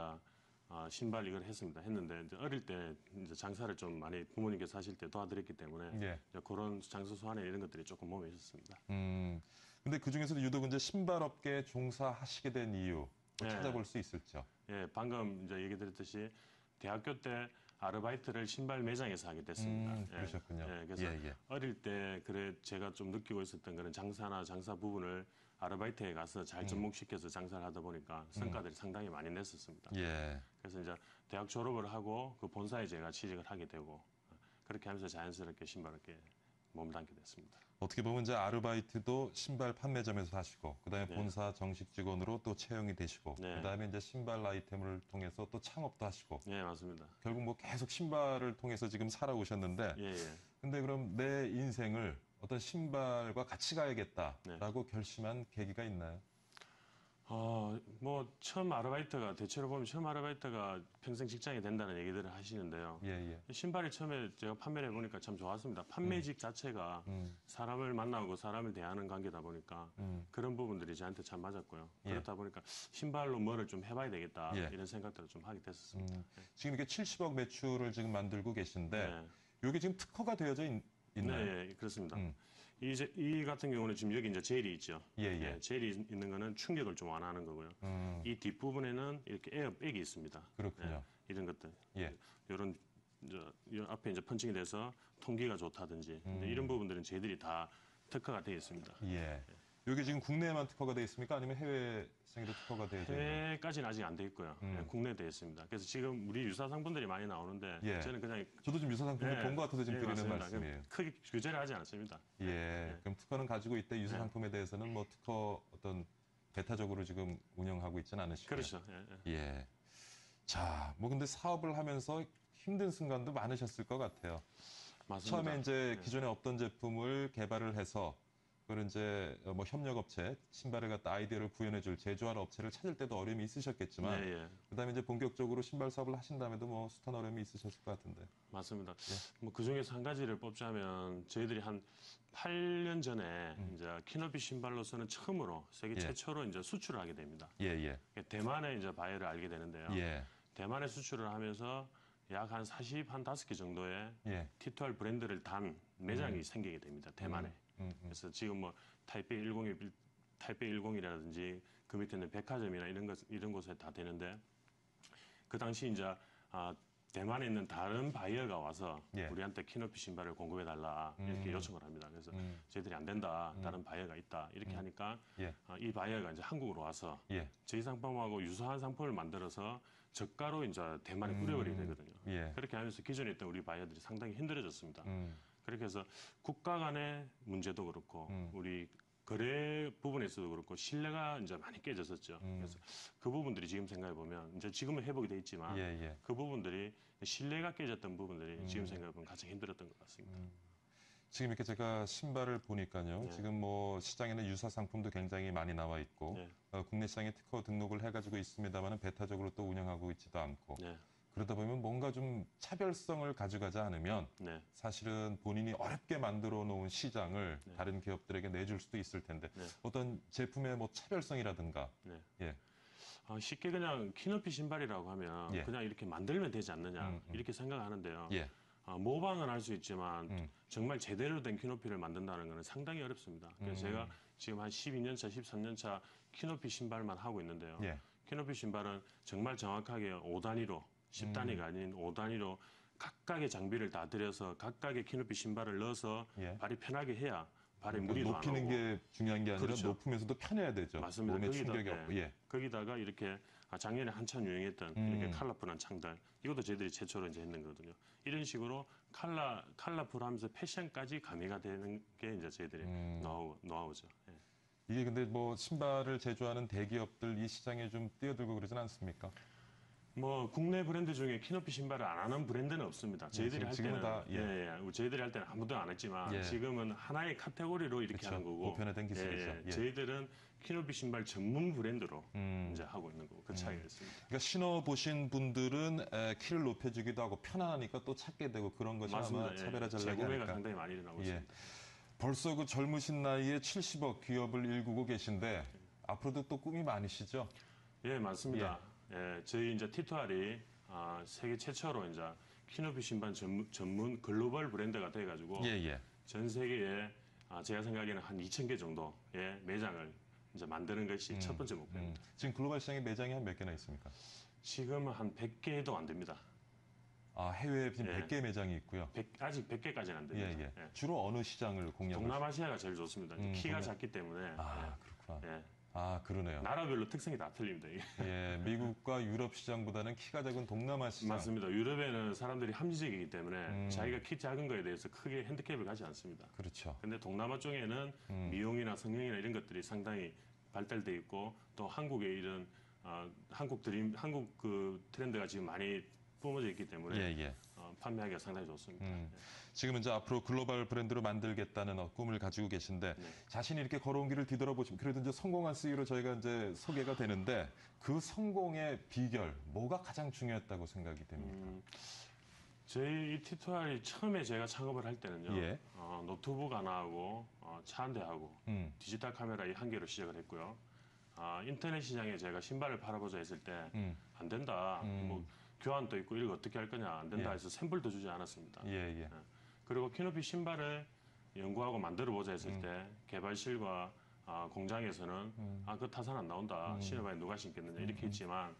신발 이걸 했는데 이제 어릴 때 이제 장사를 좀 많이 부모님께서 하실 때 도와드렸기 때문에 이제 그런 장소 소환에 이런 것들이 조금 몸에 있었습니다. 근데 그 중에서도 유독 이제 신발업계에 종사하시게 된 이유 찾아볼 수 있을죠? 방금 이제 얘기 드렸듯이 대학교 때 아르바이트를 신발 매장에서 하게 됐습니다. 그러셨군요. 그래서 어릴 때 제가 좀 느끼고 있었던 그런 장사나 장사 부분을 아르바이트에 가서 잘 접목시켜서 장사를 하다 보니까 성과들이 상당히 많이 냈었습니다. 그래서 이제 대학 졸업을 하고 그 본사에 제가 취직을 하게 되고 그렇게 하면서 자연스럽게 신발을 이렇게 몸담게 됐습니다. 어떻게 보면 이제 아르바이트도 신발 판매점에서 하시고 그다음에 본사 정식 직원으로 또 채용이 되시고 그다음에 이제 신발 아이템을 통해서 또 창업도 하시고 맞습니다. 결국 뭐 계속 신발을 통해서 지금 살아오셨는데 근데 그럼 내 인생을 어떤 신발과 같이 가야겠다라고 결심한 계기가 있나요? 뭐 대체로 보면 처음 아르바이트가 평생 직장이 된다는 얘기들을 하시는데요. 신발이 처음에 제가 판매를 해보니까 참 좋았습니다. 판매직 자체가 사람을 만나고 사람을 대하는 관계다 보니까 그런 부분들이 저한테 참 맞았고요. 그렇다 보니까 신발로 뭐를 좀 해봐야 되겠다 이런 생각들을 좀 하게 됐었습니다. 지금 이렇게 70억 매출을 지금 만들고 계신데 이게 지금 특허가 되어져 있나요? 네, 그렇습니다. 이 같은 경우는 지금 여기 이제 젤이 있죠. 젤이 있는 거는 충격을 좀 완화하는 거고요. 이 뒷부분에는 이렇게 에어백이 있습니다. 그렇군요. 이런 것들. 이런 앞에 이제 펀칭이 돼서 통기가 좋다든지 이런 부분들은 저희들이 다 특허가 되어 있습니다. 이게 지금 국내에만 특허가 되어 있습니까? 아니면 해외에도 특허가 되어 있나요? 해외까지는 아직 안 돼 있고요. 국내에 되어 있습니다. 그래서 지금 우리 유사 상품들이 많이 나오는데 저는 그냥 저도 좀 유사 상품을 본 것 같아서 지금 드리는 맞습니다. 말씀이에요. 크게 규제를 하지 않습니다. 그럼 특허는 가지고 있대 유사 상품에 대해서는 뭐 특허 어떤 배타적으로 지금 운영하고 있지는 않으시고요. 그렇죠. 자, 뭐 근데 사업을 하면서 힘든 순간도 많으셨을 것 같아요. 맞습니다. 처음에 이제 기존에 없던 제품을 개발을 해서 그걸 이제 뭐 협력업체, 신발을 갖다 아이디어를 구현해줄 제조할 업체를 찾을 때도 어려움이 있으셨겠지만 그다음에 이제 본격적으로 신발 사업을 하신 다음에도 뭐 숱한 어려움이 있으셨을 것 같은데. 맞습니다. 뭐 그중에서 한 가지를 뽑자면 저희들이 한 8년 전에 이제 키높이 신발로서는 처음으로 세계 최초로 이제 수출을 하게 됩니다. 대만에 이제 바이어를 알게 되는데요. 대만에 수출을 하면서 약 한 45개 정도의 T2R 브랜드를 단 매장이 생기게 됩니다. 대만에. 그래서 지금 뭐 타이페이 10이라든지 그 밑에 있는 백화점이나 이런 곳에 다 되는데 그 당시 이제 대만에 있는 다른 바이어가 와서 우리한테 키높이 신발을 공급해달라 이렇게 요청을 합니다. 그래서 저희들이 안 된다, 다른 바이어가 있다 이렇게 하니까 이 바이어가 이제 한국으로 와서 저희 상품하고 유사한 상품을 만들어서 저가로 이제 대만에 뿌려버리게 되거든요. 그렇게 하면서 기존에 있던 우리 바이어들이 상당히 힘들어졌습니다. 그렇게 해서 국가 간의 문제도 그렇고 우리 거래 부분에서도 그렇고 신뢰가 이제 많이 깨졌었죠. 그래서 그 부분들이 지금 생각해 보면 이제 지금은 회복이 돼 있지만 그 부분들이 신뢰가 깨졌던 부분들이 지금 생각해 보면 가장 힘들었던 것 같습니다. 지금 이렇게 제가 신발을 보니까요. 지금 뭐 시장에는 유사 상품도 굉장히 많이 나와 있고 국내 시장에 특허 등록을 해가지고 있습니다만은 배타적으로 또 운영하고 있지도 않고. 그러다 보면 뭔가 좀 차별성을 가져가지 않으면 사실은 본인이 어렵게 만들어 놓은 시장을 다른 기업들에게 내줄 수도 있을 텐데 어떤 제품의 뭐 차별성이라든가 쉽게 그냥 키높이 신발이라고 하면 그냥 이렇게 만들면 되지 않느냐 이렇게 생각하는데요. 모방은 할 수 있지만 정말 제대로 된 키높이를 만든다는 것은 상당히 어렵습니다. 그래서 제가 지금 한 12년 차, 13년 차 키높이 신발만 하고 있는데요. 키높이 신발은 정말 정확하게 5단위로 10단위가 아닌 5단위로 각각의 장비를 다 들여서 각각의 키높이 신발을 넣어서 발이 편하게 해야 발에 무리도 안 오고. 높이는 게 중요한 게 아니라 그렇죠. 높으면서도 편해야 되죠. 맞습니다. 몸에 충격이 없고. 거기다가 이렇게 작년에 한참 유행했던 이렇게 컬러풀한 창달, 이것도 저희들이 최초로 이제 했는 거거든요. 이런 식으로 컬러풀하면서 패션까지 가미가 되는 게 이제 저희들의 노하우죠. 이게 근데 뭐 신발을 제조하는 대기업들 이 시장에 좀 뛰어들고 그러진 않습니까? 뭐 국내 브랜드 중에 키높이 신발을 안 하는 브랜드는 없습니다. 저희들이 할 때는 저희들이 할 때는 아무도 안 했지만 지금은 하나의 카테고리로 이렇게 하는 거고 보편화된 기술이죠. 저희들은 키높이 신발 전문 브랜드로 이제 하고 있는 거고 그 차이가 있습니다. 그러니까 신어 보신 분들은 키를 높여주기도 하고 편안하니까 또 찾게 되고 그런 것이 맞습니다. 아마 차별화 전략이 재구매가 아닐까. 상당히 많이 일어나고 있습니다. 벌써 그 젊으신 나이에 70억 기업을 일구고 계신데 앞으로도 또 꿈이 많으시죠? 예, 맞습니다. 저희 이제 티토알이 세계 최초로 이제 키높이 신발 전문 글로벌 브랜드가 돼가지고 전 세계에 제가 생각에는 한 2,000개 정도의 매장을 이제 만드는 것이 첫 번째 목표입니다. 지금 글로벌 시장에 매장이 한 몇 개나 있습니까? 지금 한 100개도 안 됩니다. 해외에 지금 100개 매장이 있고요. 아직 100개까지는 안 됩니다. 주로 어느 시장을 공략하시죠? 동남아시아가 제일 좋습니다. 키가 작기 때문에. 그렇구나. 그러네요. 나라별로 특성이 다 틀립니다. 미국과 유럽 시장보다는 키가 작은 동남아 시장. 맞습니다. 유럽에는 사람들이 합리적이기 때문에 자기가 키 작은 거에 대해서 크게 핸디캡을 가지 않습니다. 그렇죠. 근데 동남아 쪽에는 미용이나 성형이나 이런 것들이 상당히 발달돼 있고 또 한국의 이런 한국 그 트렌드가 지금 많이 뿜어져 있기 때문에 판매하기가 상당히 좋습니다. 지금 이제 앞으로 글로벌 브랜드로 만들겠다는 꿈을 가지고 계신데 자신이 이렇게 걸어온 길을 뒤돌아보시면 그래도 이제 성공한 CEO로 저희가 이제 소개가 되는데 그 성공의 비결 뭐가 가장 중요했다고 생각이 됩니까? 저희 이 티토알이 처음에 제가 창업을 할 때는요. 노트북 하나하고 차 한 대하고 디지털 카메라 이 한 개로 시작을 했고요. 인터넷 시장에 제가 신발을 팔아보자 했을 때 안 된다. 뭐 교환도 있고 이거 어떻게 할 거냐 안 된다 해서 샘플도 주지 않았습니다. 그리고 키높이 신발을 연구하고 만들어보자 했을 때 개발실과 공장에서는 그 타산 안 나온다. 신어봐야 누가 신겠느냐 이렇게 했지만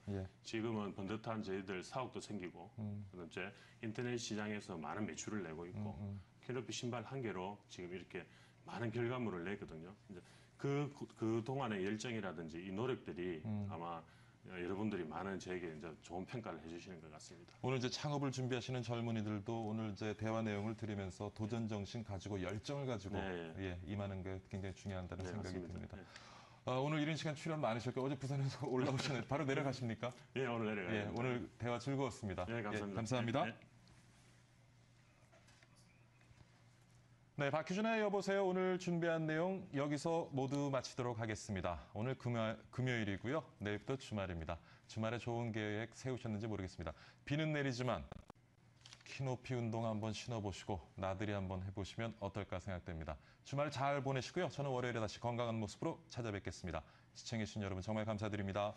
지금은 번듯한 저희들 사옥도 생기고 그다음에 인터넷 시장에서 많은 매출을 내고 있고 키높이 신발 한 개로 지금 이렇게 많은 결과물을 내거든요. 이제 그 동안의 열정이라든지 이 노력들이 아마 여러분들이 많은 저에게 이제 좋은 평가를 해주시는 것 같습니다. 오늘 이제 창업을 준비하시는 젊은이들도 오늘 이제 대화 내용을 들으면서 도전 정신 가지고 열정을 가지고 임하는 게 굉장히 중요하다는 생각이 맞습니다. 듭니다. 오늘 이런 시간 출연 많으셨고 어제 부산에서 올라오셨는데 바로 내려가십니까? 오늘 내려가요. 오늘 대화 즐거웠습니다. 감사합니다. 감사합니다. 네, 박희준의 여보세요. 오늘 준비한 내용 여기서 모두 마치도록 하겠습니다. 오늘 금요일이고요. 내일부터 주말입니다. 주말에 좋은 계획 세우셨는지 모르겠습니다. 비는 내리지만 키높이 운동 한번 신어보시고 나들이 한번 해보시면 어떨까 생각됩니다. 주말 잘 보내시고요. 저는 월요일에 다시 건강한 모습으로 찾아뵙겠습니다. 시청해주신 여러분 정말 감사드립니다.